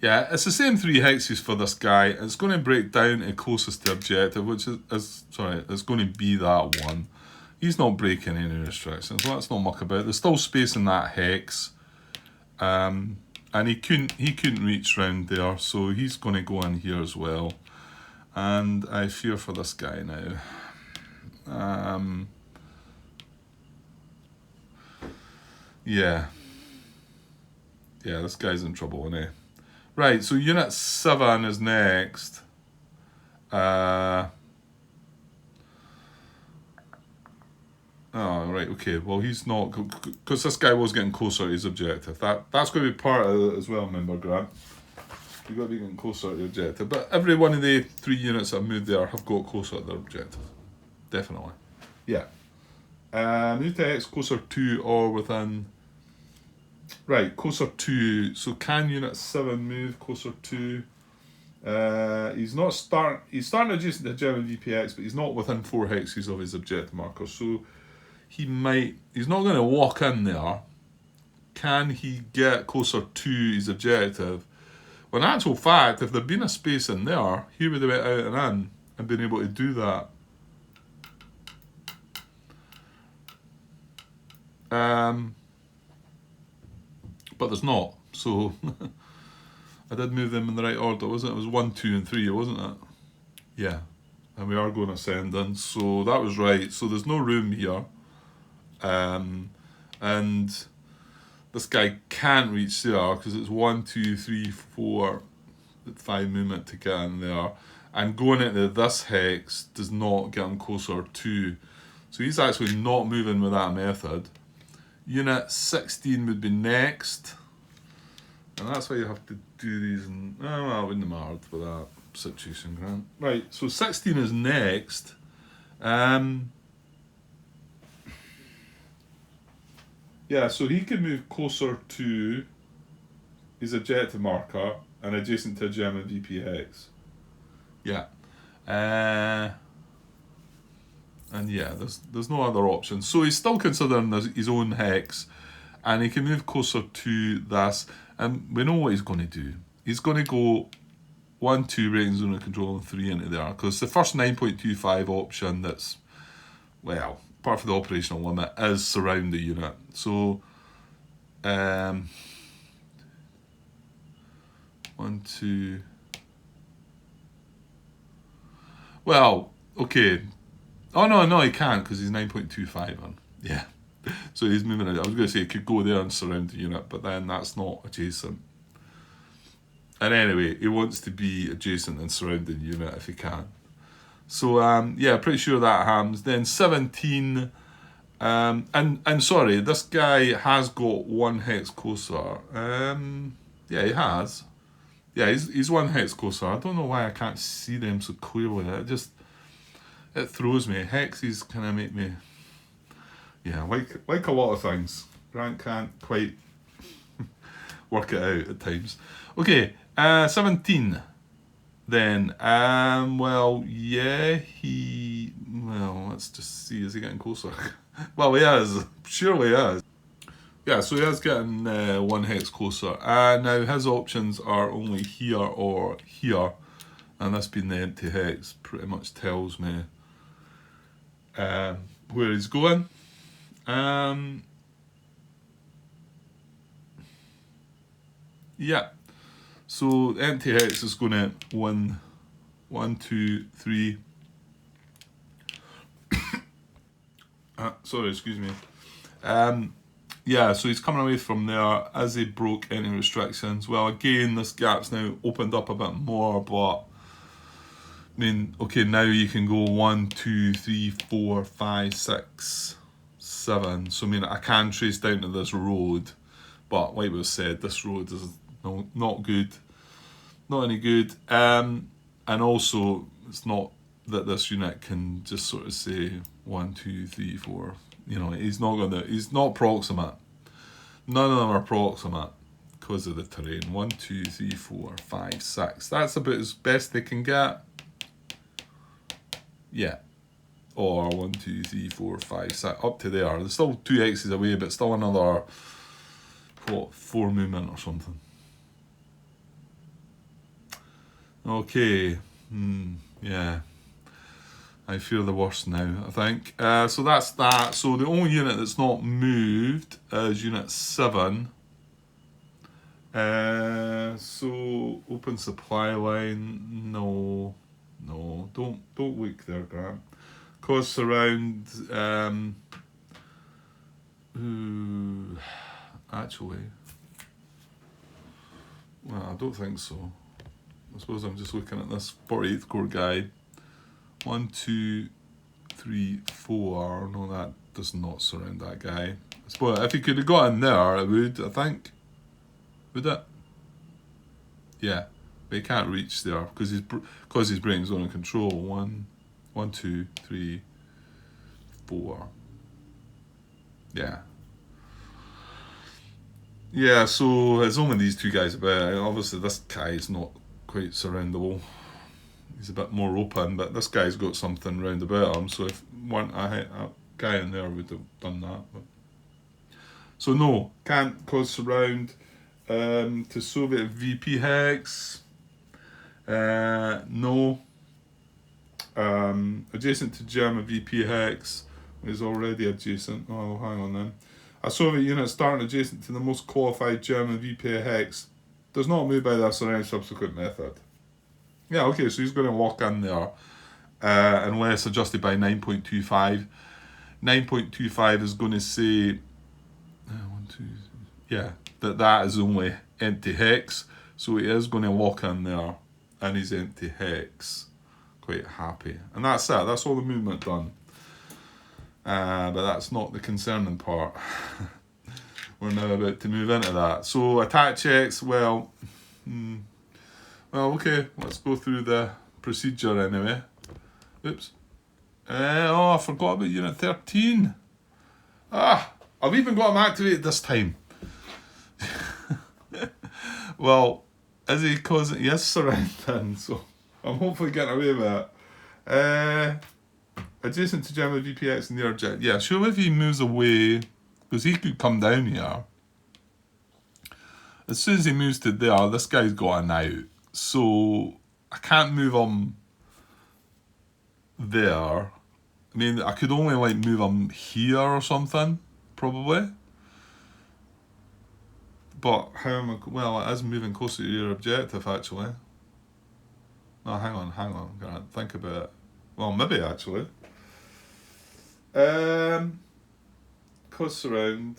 Yeah, it's the same 3 hexes for this guy. It's going to break down to closest to objective, which is it's going to be that one. He's not breaking any restrictions. Let's not muck about. There's still space in that hex, and he couldn't reach round there, so he's going to go in here as well. And I fear for this guy now. Yeah, this guy's in trouble, isn't he? Right, so Unit 7 is next. Oh, right, okay. Well, he's not, because this guy was getting closer to his objective. That's going to be part of it as well, remember, Grant. You've got to be getting closer to the objective. But every one of the 3 units that have moved there have got closer to their objective. Definitely. Yeah. New text, closer to or within. Right, closer to. So can Unit 7 move closer to? He's starting adjacent to German VPX, but he's not within 4 hexes of his objective marker. So he's not going to walk in there. Can he get closer to his objective? Well, in actual fact, if there'd been a space in there, he would have went out and in and been able to do that. But there's not, so I did move them in the right order, wasn't it? It was 1, 2, and 3, wasn't it? Yeah, and we are going ascending, so that was right. So there's no room here, and this guy can't reach there because it's 1, 2, 3, 4, 5 movement to get in there, and going into this hex does not get him closer to. So he's actually not moving with that method. Unit 16 would be next, and that's why you have to do these. And well, I wouldn't have mattered for that situation, Grant. Right, so 16 is next. Yeah, so he can move closer to his objective marker and adjacent to a German VPX. Yeah. And yeah, there's no other option. So he's still considering his own hex, and he can move closer to this. And we know what he's going to do. He's going to go 1, 2 rating zone of control and 3 into there, because the first 9.25 option that's, well, part of the operational limit is surround the unit. So 1, 2. Well, okay. Oh, no, he can't because he's 9.25 on. Yeah. So he's moving it. I was going to say he could go there and surround the unit, but then that's not adjacent. And anyway, he wants to be adjacent and surround the unit if he can. So, yeah, pretty sure that happens. Then 17. And sorry, this guy has got 1 hex closer. Yeah, he has. Yeah, he's 1 hex closer. I don't know why I can't see them so clearly. It throws me. Hexes kind of make me, yeah, like a lot of things. Grant can't quite work it out at times. Okay, 17 then. Well, yeah, well, let's just see, is he getting closer? Well, he is. Surely he is. Yeah, so he is getting 1 hex closer. Now his options are only here or here, and this being the empty hex pretty much tells me where he's going. Yeah, so empty hex is going to 1, 2, 3. Sorry, excuse me. Yeah, so he's coming away from there as he broke any restrictions. Well, again, this gap's now opened up a bit more, but I mean, okay, now you can go 1, 2, 3, 4, 5, 6, 7. So I mean, I can trace down to this road, but like we said, this road is not good, not any good. And also, it's not that this unit can just sort of say 1, 2, 3, 4. You know, he's not proximate. None of them are proximate because of the terrain. 1, 2, 3, 4, 5, 6. That's about as best they can get. Yeah. Or 1, 2, 3, 4, 5, 6. Up to there. There's still 2 X's away, but still another, what, 4 movement or something. Okay. Yeah. I fear the worst now, I think. So that's that. So the only unit that's not moved is Unit 7. So open supply line. No, don't look there, Grant. Cause surround. Actually, well, I don't think so. I suppose I'm just looking at this 48th Corps guide. 1, 2, 3, 4. No, that does not surround that guy. I suppose if he could have got in there, it would, I think. Would it? Yeah, but he can't reach there because his brain's under control. 1, 2, 3, 4. Yeah. Yeah, so it's only these 2 guys about. Obviously, this guy is not quite surroundable. He's a bit more open, but this guy's got something round about him, so if a guy in there would have done that. But. So no, can't cause surround to Soviet VP hex. No. Adjacent to German VP hex is already adjacent. Oh, hang on then. A Soviet unit starting adjacent to the most qualified German VP hex does not move by this or any subsequent method. Yeah, okay, so he's going to lock in there unless adjusted by 9.25. 9.25 is going to say, that is only empty hex. So he is going to lock in there and he's empty hex. Quite happy. And that's it, that's all the movement done. But that's not the concerning part. We're now about to move into that. So attach X, well, okay, let's go through the procedure anyway. Oops. I forgot about Unit 13. I've even got him activated this time. Well, is he causing... Yes, surrounding, so I'm hopefully getting away with it. Adjacent to German VPX and near jet. Yeah, sure, if he moves away, because he could come down here. As soon as he moves to there, this guy's got an out. So I can't move him there. I mean, I could only like move him here or something, probably. But how am I? Well, it is moving closer to your objective, actually. No, hang on. Can't think about it. Well, maybe actually. Cause surround.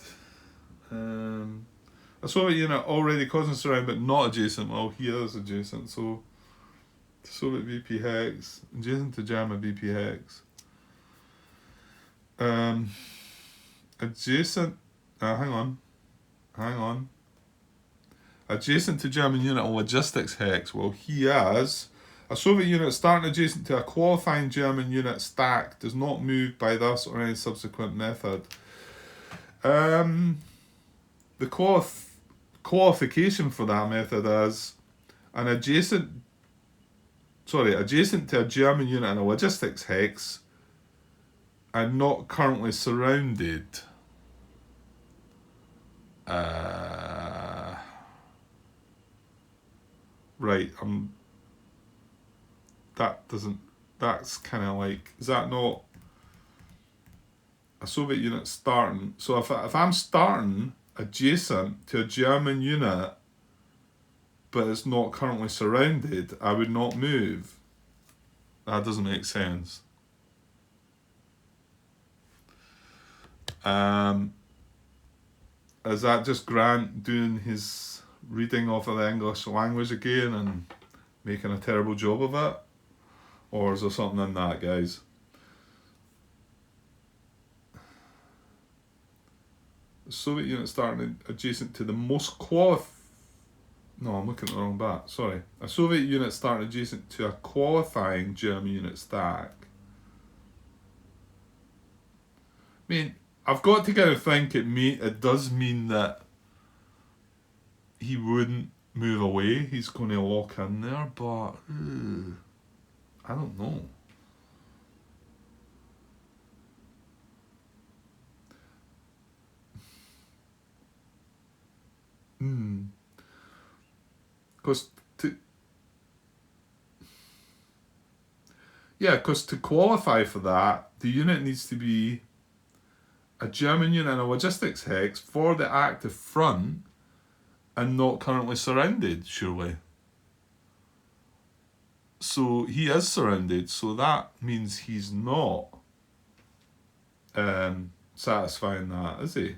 A Soviet unit already causing surround but not adjacent. Well, he is adjacent, so Soviet VP hex, adjacent to German VP hex. Adjacent. Hang on. Adjacent to German unit on logistics hex. Well, he is. A Soviet unit starting adjacent to a qualifying German unit stack does not move by this or any subsequent method. The qualification for that method is adjacent to a German unit in a logistics hex and not currently surrounded. Right, that's kind of like, is that not a Soviet unit starting? So if I'm starting adjacent to a German unit but it's not currently surrounded, I would not move. That doesn't make sense. Is that just Grant doing his reading of the English language again and making a terrible job of it? Or is there something in that, guys? The Soviet unit starting adjacent to the most No, I'm looking at the wrong bat. Sorry. A Soviet unit starting adjacent to a qualifying German unit stack. I mean, I've got to kind of think it does mean that he wouldn't move away. He's going to lock in there, but I don't know. Because to qualify for that, the unit needs to be a German unit in a logistics hex for the active front and not currently surrounded, surely. So he is surrounded, so that means he's not satisfying that, is he?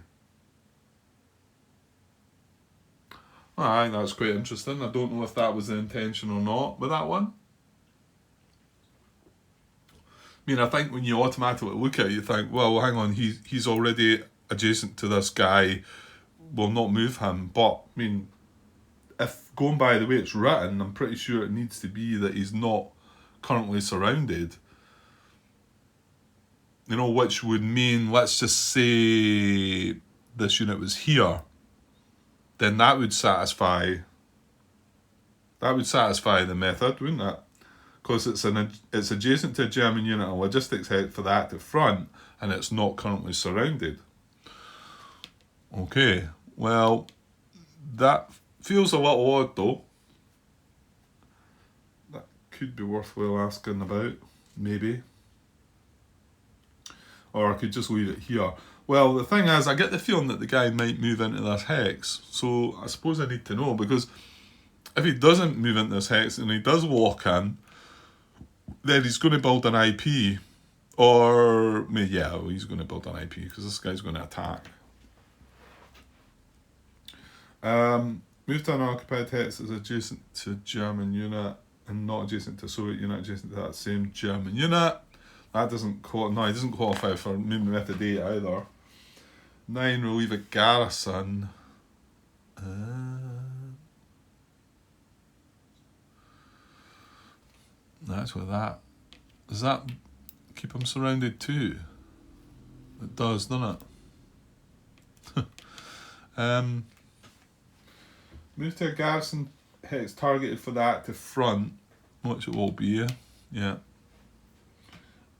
I think that's quite interesting. I don't know if that was the intention or not with that one. I mean, I think when you automatically look at it, you think, well, hang on, he's already adjacent to this guy, we'll not move him. But, I mean, if going by the way it's written, I'm pretty sure it needs to be that he's not currently surrounded. You know, which would mean, let's just say this unit was here, then that would satisfy the method, wouldn't it? Because it's adjacent to a German unit and logistics head for the active front, and it's not currently surrounded. Okay, well, that feels a little odd though. That could be worthwhile asking about, maybe. Or I could just leave it here. Well, the thing is, I get the feeling that the guy might move into this hex, so I suppose I need to know, because if he doesn't move into this hex and he does walk in, then he's going to build an IP, or, yeah, he's going to build an IP, because this guy's going to attack. Move to an occupied hex is adjacent to German unit, and not adjacent to Soviet unit, adjacent to that same German unit. That doesn't he doesn't qualify for movement method 8 either. 9, relieve a garrison. That's with that. Does that keep him surrounded too? It does, doesn't it? Move to a garrison hex targeted for the active front, which it will be, yeah.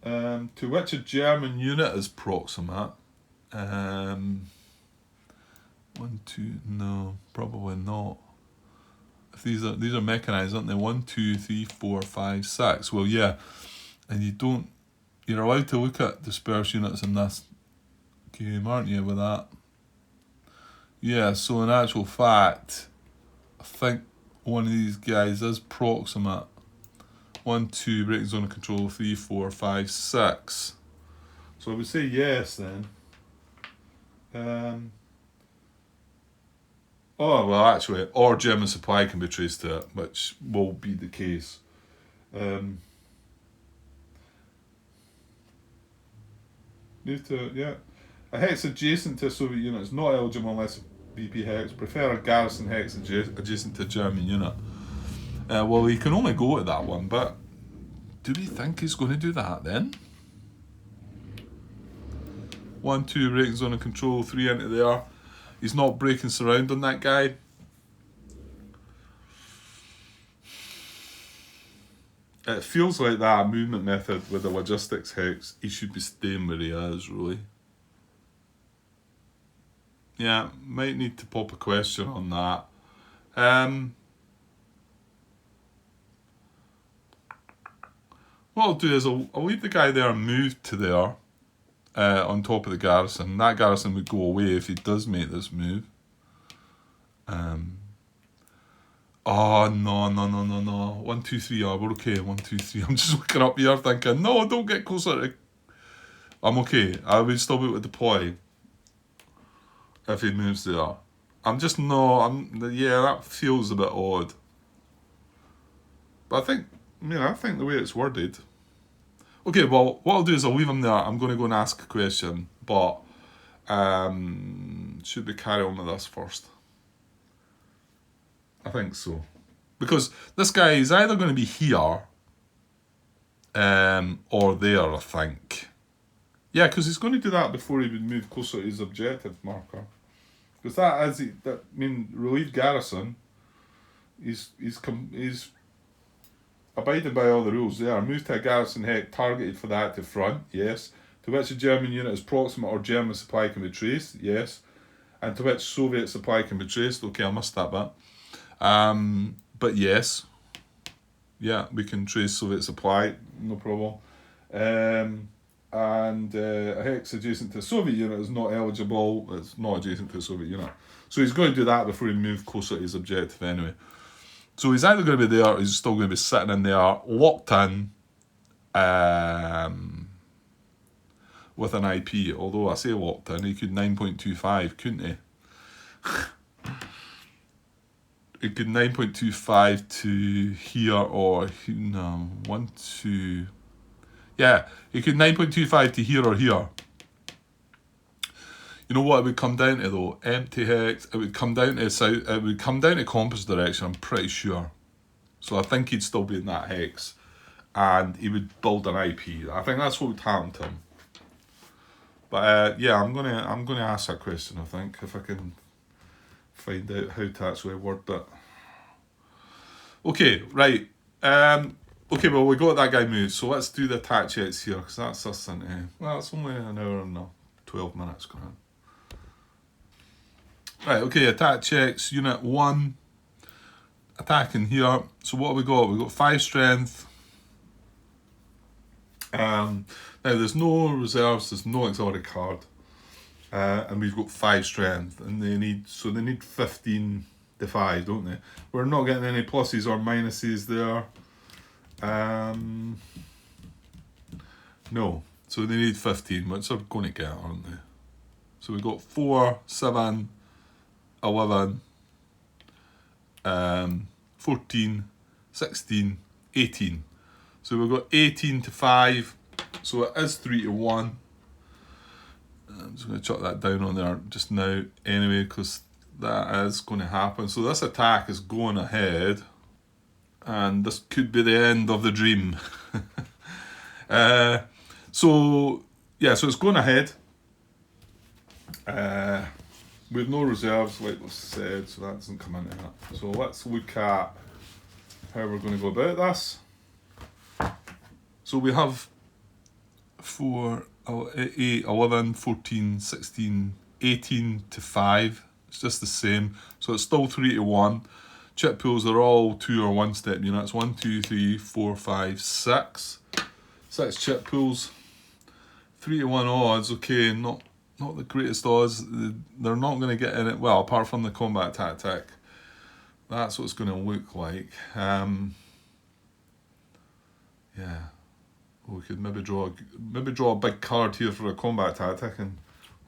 To which a German unit is proximate. 1, 2, no, probably not. If these are mechanized, aren't they? 1, 2, 3, 4, 5, 6. Well, yeah, and you're allowed to look at dispersed units in this game, aren't you? With that, yeah. So in actual fact, I think one of these guys is proximate. 1, 2, breaking zone of control, 3, 4, 5, 6. So I would say yes then. Oh, well, actually, or German supply can be traced to it, which will be the case. Move to, yeah. A hex adjacent to a Soviet unit is not eligible unless a BP hex. Prefer a garrison hex adjacent to a German unit. Well, he can only go to that one, but do we think he's going to do that then? 1, 2, breaking zone of control, 3 into there. He's not breaking surround on that guy. It feels like that movement method with the logistics hex, he should be staying where he is, really. Yeah, might need to pop a question on that. What I'll do is I'll leave the guy there and move to there. On top of the garrison. That garrison would go away if he does make this move. Oh, no. 1, 2, 3. Oh, we're okay. 1, 2, 3. I'm just looking up here thinking, no, don't get closer to... I'm okay. I would still be able to deploy. if he moves there. Yeah, that feels a bit odd. But I think the way it's worded. Okay, well, what I'll do is I'll leave him there. I'm going to go and ask a question, but should we carry on with this first? I think so. Because this guy is either going to be here or there, I think. Yeah, because he's going to do that before he would move closer to his objective marker. Because relieved garrison, he's abided by all the rules there. Move to a garrison heck targeted for the active front, yes. To which a German unit is proximate or German supply can be traced, yes. And to which Soviet supply can be traced, okay, I missed that bit. But yes, yeah, we can trace Soviet supply, no problem. And a hex adjacent to a Soviet unit is not eligible. It's not adjacent to a Soviet unit. So he's going to do that before he moves closer to his objective anyway. So he's either going to be there or he's still going to be sitting in there, locked in, with an IP. Although I say locked in, he could 9.25, couldn't he? It could 9.25 to here or no, 1, 2. Yeah, it could 9.25 to here or here. You know what it would come down to though? Empty hex. It would come down to south. It would come down to compass direction. I'm pretty sure. So I think he'd still be in that hex, and he would build an IP. I think that's what would happen to him. But yeah, I'm gonna ask that question. I think if I can find out how to actually word that. Okay, right. Okay, well, we got that guy moved, so let's do the attack checks here, because that's us into... Well, it's only an hour and 12 minutes, grand. Right, okay, attack checks, Unit 1. Attacking here. So what have we got? We've got 5 strength. Now, there's no reserves, there's no auxiliary card. And we've got 5 strength, and they need 15 defy, don't they? We're not getting any pluses or minuses there. No, so they need 15, which they're going to get, aren't they? So we've got 4, 7, 11, 14, 16, 18. So we've got 18 to 5, so it is 3 to 1. I'm just going to chuck that down on there just now anyway, because that is going to happen. So this attack is going ahead, and this could be the end of the dream. So it's going ahead. With no reserves, like was said, so that doesn't come into that. So let's look at how we're going to go about this. So we have 4, 8, 11, 14, 16, 18 to 5. It's just the same. So it's still 3 to 1. Chip pools are all 2 or 1 step units. 1, 2, 3, 4, 5, 6. 6 chip pools. 3 to 1 odds. Okay, not the greatest odds. They're not going to get in it. Well, apart from the combat tactic. That's what it's going to look like. Yeah. We could maybe draw a big card here for a combat tactic, and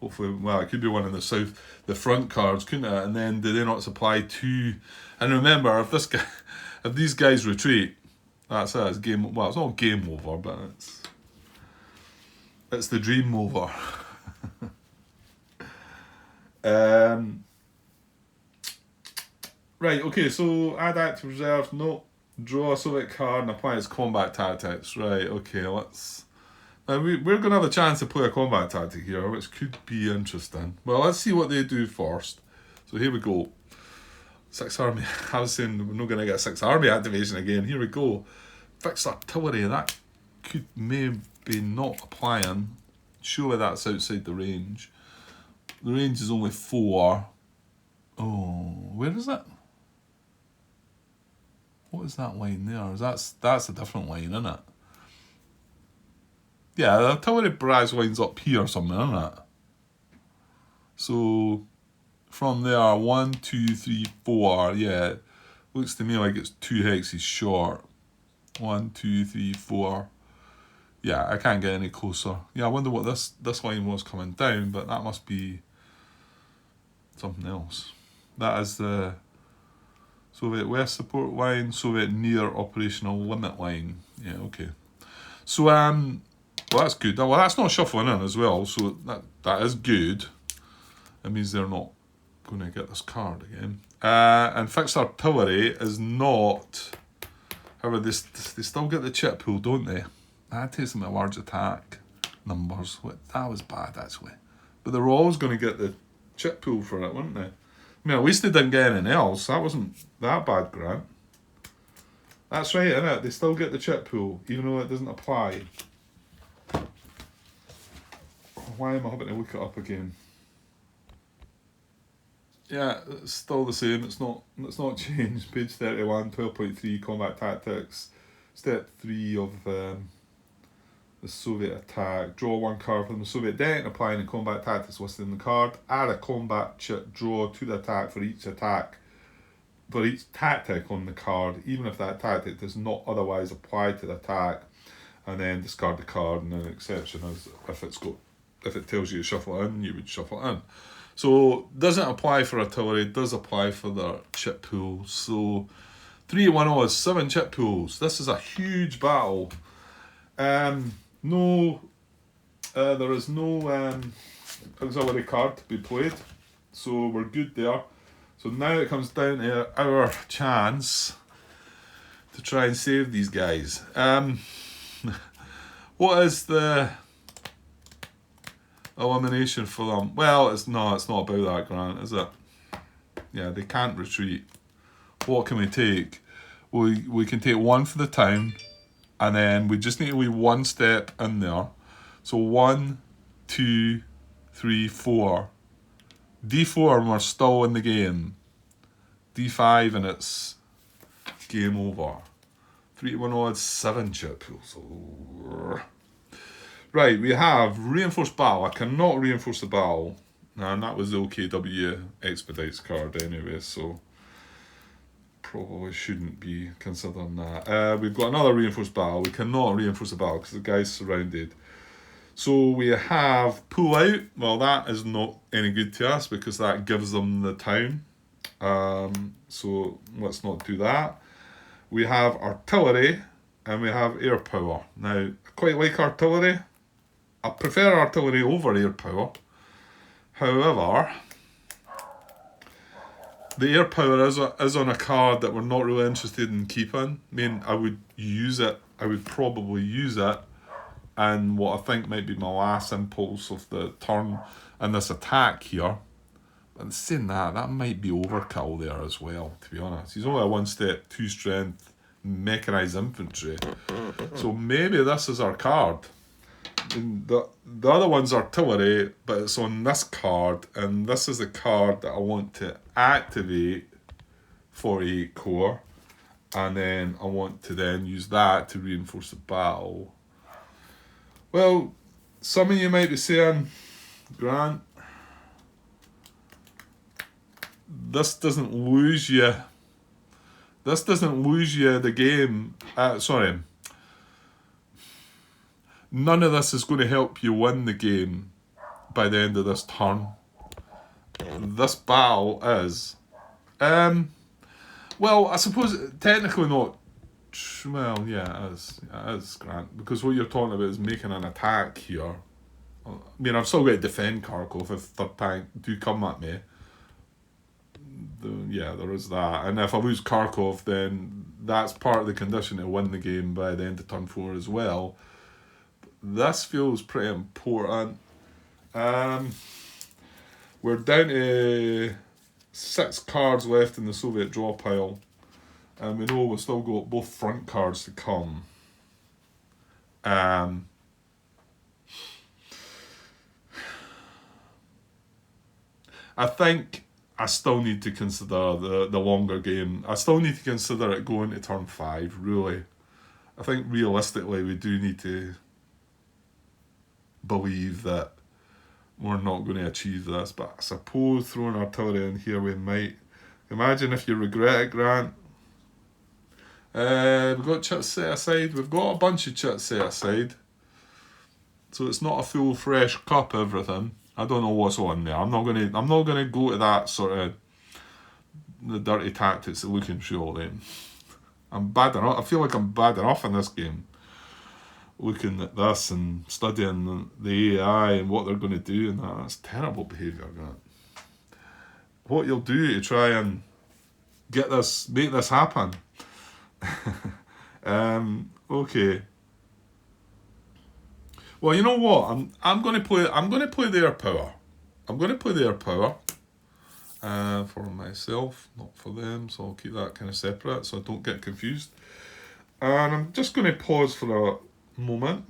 hopefully, well, it could be one in the front cards, couldn't it? And then do they not supply 2? And remember, if these guys retreat, that's it. It's game. Well, it's not game over, but it's the dream over. Right. Okay. So add active reserves. No. Draw a Soviet card and apply its combat tactics. Right, okay, let's... Now, we're going to have a chance to play a combat tactic here, which could be interesting. Well, let's see what they do first. So here we go. 6 army. I was saying we're not going to get 6 army activation again. Here we go. Fixed artillery. That could maybe not applying. Surely that's outside the range. The range is only 4. Oh, where is it? What is that line there? That's a different line, isn't it? Yeah, the artillery barrage line's up here somewhere, isn't it? So from there, 1, 2, 3, 4. Yeah, looks to me like it's 2 hexes short. 1, 2, 3, 4. Yeah, I can't get any closer. Yeah, I wonder what this line was coming down, but that must be something else. That is the Soviet West support line, Soviet near operational limit line. Yeah, okay. So, well, that's good. Well, that's not shuffling in as well, so that is good. It means they're not going to get this card again. And fixed artillery is not... However, they still get the chip pool, don't they? That takes them a large attack numbers. That was bad, actually. But they were always going to get the chip pool for it, weren't they? I mean, at least they didn't get anything else. That wasn't that bad, Grant. That's right, isn't it? They still get the chip pool, even though it doesn't apply. Why am I having to look it up again? Yeah, it's still the same. It's not changed. Page 31, 12.3, Combat Tactics. Step 3 of the Soviet attack. Draw one card from the Soviet deck and apply any combat tactics listed in the card. Add a combat chip draw to the attack for each tactic on the card, even if that tactic does not otherwise apply to the attack, and then discard the card. And an exception is if it tells you to shuffle in, you would shuffle in. So doesn't apply for artillery, does apply for the chip pool. So 3-1-0 is 7 chip pools. This is a huge battle. There is no auxiliary card to be played, so we're good there. So now it comes down to our chance to try and save these guys. What is the elimination for them? Well, it's not about that, Grant, is it? Yeah, they can't retreat. What can we take? We can take 1 for the town, and then we just need to leave 1 step in there. So 1, 2, 3, 4. D4 and we're still in the game. D5 and it's game over. 3-1-0 is 7 chip pools. Right, we have reinforced battle. I cannot reinforce the battle. And that was the OKW Expedites card anyway, so probably shouldn't be considering that. We've got another reinforced battle. We cannot reinforce the battle because the guy's surrounded. So we have pull out. Well, that is not any good to us because that gives them the town. So let's not do that. We have artillery and we have air power. Now, I quite like artillery. I prefer artillery over air power. However, the air power is on a card that we're not really interested in keeping. I mean, I would use it. I would probably use it. And what I think might be my last impulse of the turn in this attack here. But saying that might be overkill there as well, to be honest. He's only a 1-step, 2-strength mechanised infantry. So maybe this is our card. And the other one's artillery, but it's on this card, and this is the card that I want to activate 48 core, and then I want to then use that to reinforce the battle. Well, some of you might be saying, Grant, this doesn't lose you the game. None of this is going to help you win the game by the end of this turn. This battle is. Well, I suppose technically not. Well, yeah, it is, Grant. Because what you're talking about is making an attack here. I mean, I've still got to defend Kharkov if third tank do come at me. Yeah, there is that. And if I lose Kharkov, then that's part of the condition to win the game by the end of turn 4 as well. This feels pretty important. We're down to 6 cards left in the Soviet draw pile. And we know we've still got both front cards to come. I think I still need to consider the longer game. I still need to consider it going to turn 5, really. I think realistically we do need to believe that we're not going to achieve this. But I suppose throwing artillery in here we might. Imagine if you regret it, Grant. We've got chits set aside. We've got a bunch of chits set aside. So it's not a full fresh cup, everything. I don't know what's on there. I'm not gonna go to that sort of the dirty tactics of looking through all them. I'm bad enough. I feel like I'm bad enough in this game, looking at this and studying the AI and what they're going to do, and that's terrible behaviour. What you'll do to try and make this happen. Okay. Well, you know what? I'm going to play the air power. I'm going to play the air power for myself, not for them. So I'll keep that kind of separate so I don't get confused. And I'm just going to pause for a moment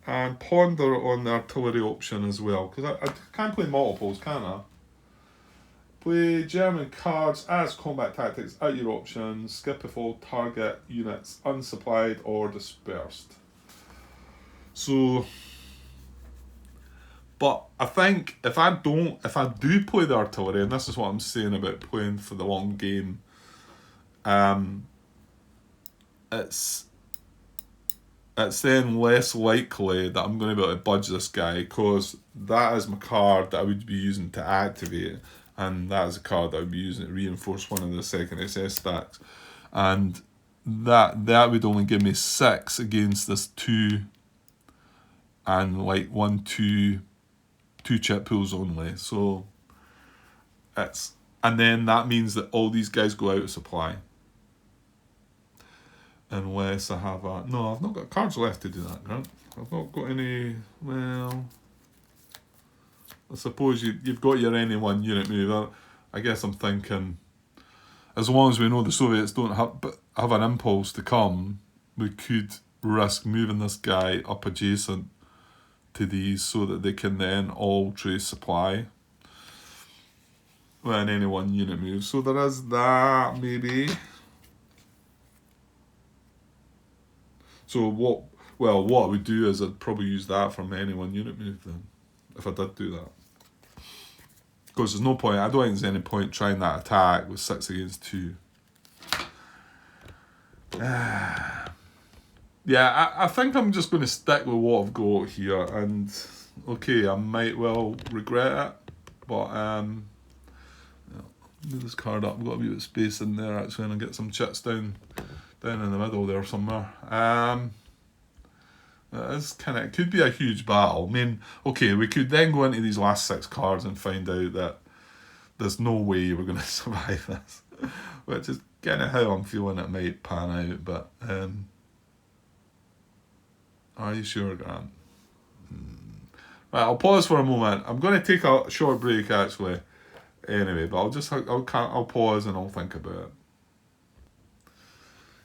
and ponder on the artillery option as well, because I can't play multiples, can I? Play German cards as combat tactics at your options. Skip if all target units unsupplied or dispersed. So, but I think if I do play the artillery, and this is what I'm saying about playing for the long game, it's then less likely that I'm going to be able to budge this guy, because that is my card that I would be using to activate, and that is a card that I would be using to reinforce one of the second SS stacks, and that would only give me 6 against this 2 and like 1, 2 chip pools only. So and then that means that all these guys go out of supply. Unless I have no, I've not got cards left to do that, Grant. I've not got any. Well, I suppose you've got your any one unit move. I guess I'm thinking, as long as we know the Soviets don't have an impulse to come, we could risk moving this guy up adjacent to these so that they can then all trace supply when any one unit moves. So there is that, maybe. So what I would do is I'd probably use that for any one unit move then, if I did do that. Because there's no point, I don't think there's any point trying that attack with 6 against 2. Yeah, I think I'm just going to stick with what I've got here, and okay, I might well regret it, but move this card up. I've got a wee bit of space in there actually, and I'll get some chits down in the middle there somewhere. It could be a huge battle. I mean, okay, we could then go into these last 6 cards and find out that there's no way we're going to survive this, which is kind of how I'm feeling it might pan out, but are you sure, Grant? Right, I'll pause for a moment. I'm going to take a short break actually, anyway, but I'll pause and I'll think about it.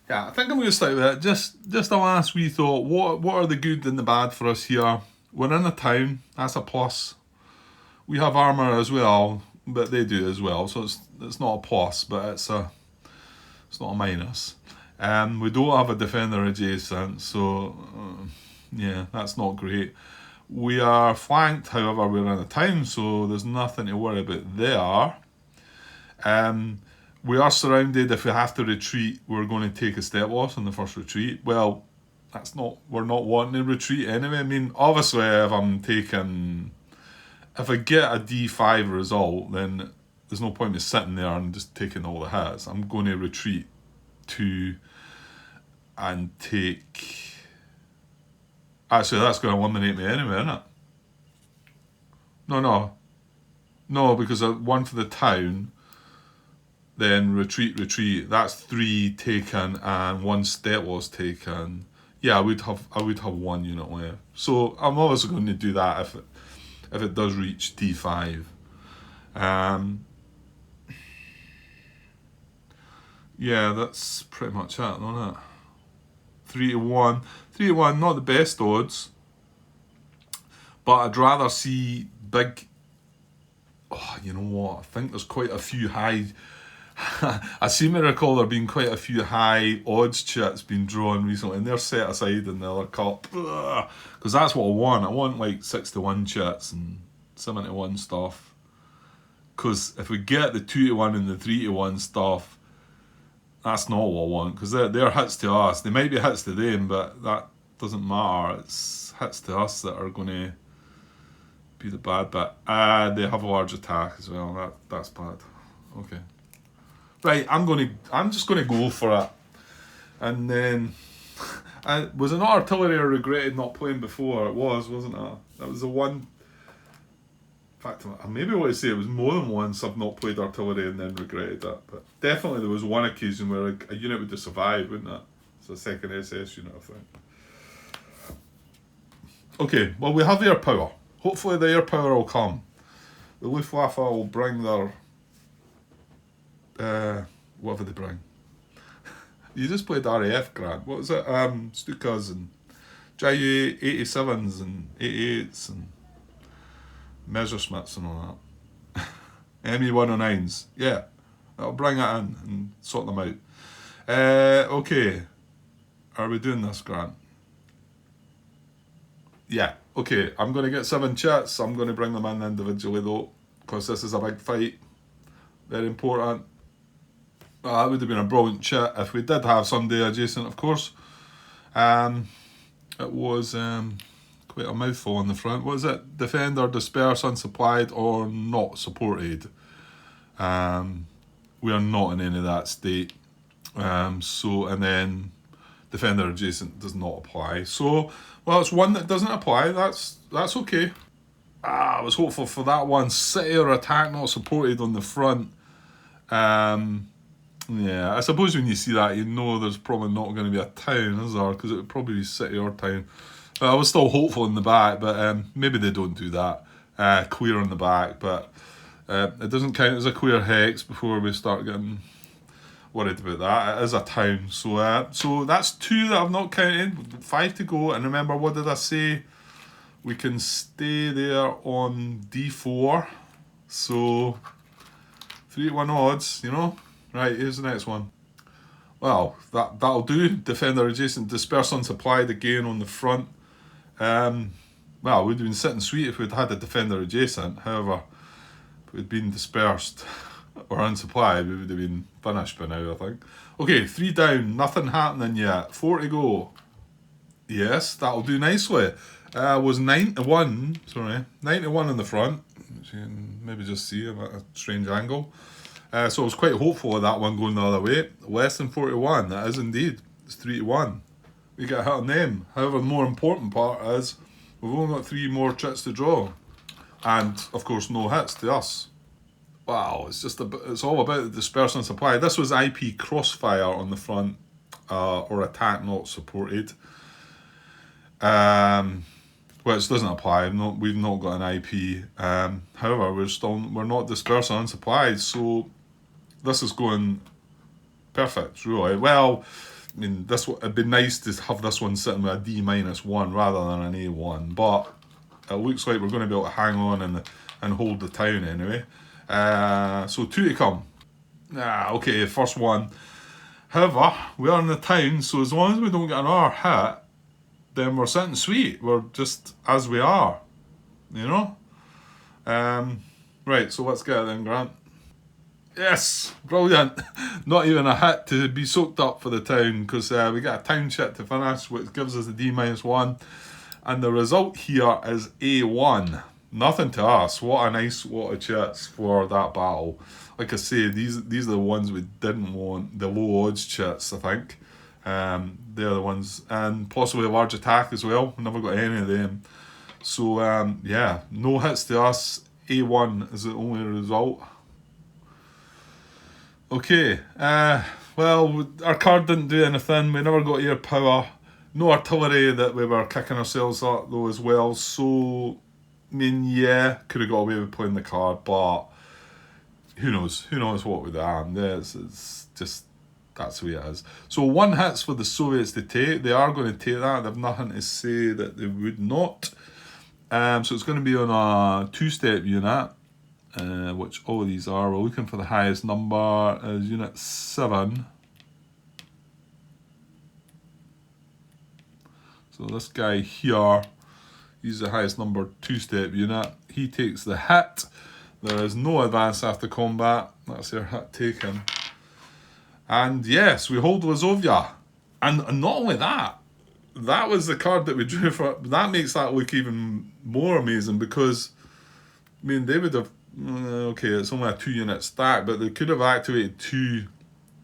Yeah, I think I'm going to stick with it. Just a last wee thought. What are the good and the bad for us here? We're in a town. That's a plus. We have armour as well, but they do as well. So it's not a plus, but it's not a minus. We don't have a defender adjacent, so yeah, that's not great. We are flanked, however, we're in a town, so there's nothing to worry about there. We are surrounded. If we have to retreat, we're going to take a step loss on the first retreat. Well, we're not wanting to retreat anyway. I mean, obviously, if I get a D5 result, then there's no point in me sitting there and just taking all the hits. I'm going to retreat 2 and take... Actually, that's going to eliminate me anyway, isn't it? No, because 1 for the town, then retreat. That's 3 taken and 1 step was taken. Yeah, I would have 1 unit left. So I'm obviously going to do that if it does reach D5. Yeah, that's pretty much it, isn't it? 3 to 1. 3 to 1, not the best odds. But I'd rather see big... Oh, you know what? I think there's quite a few high... I seem to recall there being quite a few high odds chits being drawn recently, and they're set aside in the other cup. Because that's what I want. I want like 6 to 1 chits and 7 to 1 stuff. Because if we get the 2 to 1 and the 3 to 1 stuff, that's not what I want, because they're hits to us. They might be hits to them, but that doesn't matter. It's hits to us that are going to be the bad bit. They have a large attack as well. That's bad. Okay. Right, I'm just gonna go for it. And then was it not artillery I regretted not playing before? It was, wasn't it? That was the one. In fact, I maybe want to say it was more than once I've not played artillery and then regretted it. But definitely there was one occasion where a unit would have survived, wouldn't it? It's a second SS unit, I think. Okay, well we have air power. Hopefully the air power will come. The Luftwaffe will bring their whatever they bring. You just played RAF, Grant. What was it? Stukas and Ju 87s and 88s and Messerschmitts and all that. ME 109s. Yeah, that'll bring it in and sort them out. Okay. Are we doing this, Grant? Yeah. Okay, I'm going to get 7 chits. I'm going to bring them in individually though, because this is a big fight. Very important. That would have been a brilliant chit if we did have somebody adjacent, of course. It was quite a mouthful on the front. What is it? Defend or disperse unsupplied or not supported. We are not in any of that state. And then defend or adjacent does not apply. So, well, it's one that doesn't apply. That's okay. I was hopeful for that one. City or attack not supported on the front. Yeah, I suppose when you see that, you know there's probably not going to be a town, is there? Because it would probably be city or town. I was still hopeful in the back, but maybe they don't do that. Clear on the back, but it doesn't count as a queer hex before we start getting worried about that. It is a town, so that's 2 that I've not counted. 5 to go, and remember, what did I say? We can stay there on D4, so 3-1 odds, you know. Right, here's the next one. Well, that'll do. Defender adjacent, disperse unsupplied again on the front. Well, we'd have been sitting sweet if we'd had a defender adjacent. However, if we'd been dispersed or unsupplied, we would have been finished by now, I think. Okay, 3 down, nothing happening yet. 4 to go. Yes, that'll do nicely. Was 9-1, sorry, 9-1 in the front. Which you can maybe just see at a strange angle. So I was quite hopeful of that one going the other way. Less than 41, that is indeed. It's 3-1. We get a hit on them. However, the more important part is we've only got 3 more chits to draw. And, of course, no hits to us. Wow, it's all about the dispersion and supply. This was IP crossfire on the front, or attack not supported. Which doesn't apply. We've not got an IP. However, we're not dispersing unsupplied, so this is going perfect, really. Well, I mean, it'd be nice to have this one sitting with a D-1 rather than an A1, but it looks like we're going to be able to hang on and hold the town anyway. So 2 to come. Okay, first one. However, we are in the town, so as long as we don't get another hit, then we're sitting sweet. We're just as we are, you know? Right, so let's get it then, Grant. Yes, brilliant. Not even a hit to be soaked up for the town, because we got a town chit to finish, which gives us the D-1. And the result here is A1. Nothing to us. What a nice lot of chits for that battle. Like I say, these are the ones we didn't want. The low odds chits, I think. They're the ones, and possibly a large attack as well. We never got any of them. So yeah, no hits to us. A1 is the only result. Okay, well, our card didn't do anything. We never got air power. No artillery that we were kicking ourselves up though as well. So, I mean, yeah, could have got away with playing the card, but who knows? Who knows what would have happened? It's just, that's the way it is. So 1 hits for the Soviets to take. They are going to take that. They have nothing to say that they would not. So it's going to be on a 2-step unit, which all of these are. We're looking for the highest number as unit 7. So this guy here, he's the highest number 2-step unit. He takes the hit. There is no advance after combat. That's their hit taken. And yes, we hold Lazovia. And not only that, that was the card that we drew for. That makes that look even more amazing, because I mean, they would have, okay, it's only a 2-unit stack, but they could have activated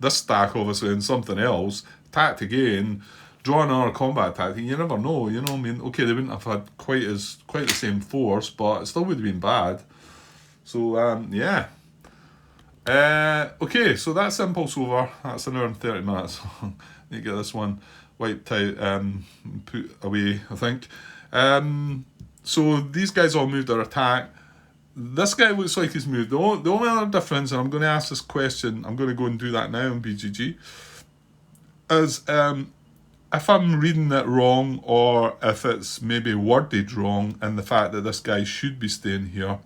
this stack obviously and something else, attacked again, draw another combat tactic. You never know, you know. I mean, okay, they wouldn't have had quite the same force, but it still would have been bad. So yeah. Okay, so that's Impulse over. That's an hour and 30 minutes. Need to get this one wiped out, put away, I think. So these guys all moved their attack. This guy looks like he's moved. The only other difference, and I'm going to ask this question, I'm going to go and do that now on BGG, is if I'm reading it wrong or if it's maybe worded wrong in the fact that this guy should be staying here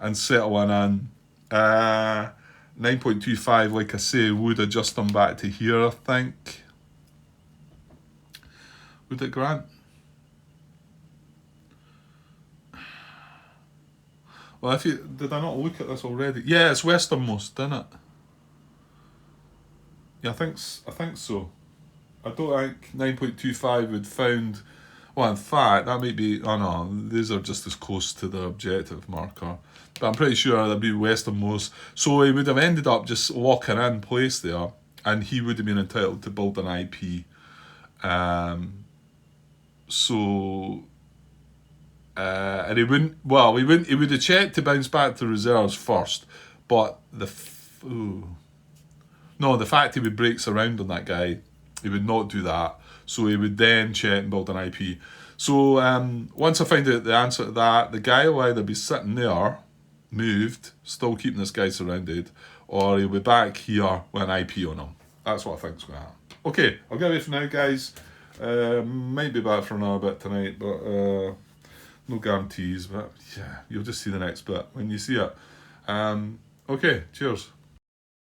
and settling in. 9.25, like I say, would adjust them back to here, I think. Would it, Grant? Well, did I not look at this already? Yeah, it's westernmost, isn't it? Yeah, I think so. I don't think 9.25 would found. Well, in fact, that might be. Oh no, these are just as close to the objective marker. But I'm pretty sure that'd be westernmost. So he would have ended up just locking in place there, and he would have been entitled to build an IP. And he wouldn't. Well, he wouldn't. He would have checked to bounce back to reserves first, but the fact he would break surround on that guy, he would not do that. So he would then check and build an IP. So once I find out the answer to that, the guy will either be sitting there, moved, still keeping this guy surrounded, or he'll be back here with an IP on him. That's what I think's going to happen. Okay, I'll get away for now, guys. Might be back for another bit tonight, but no guarantees. But yeah, you'll just see the next bit when you see it. Okay, cheers.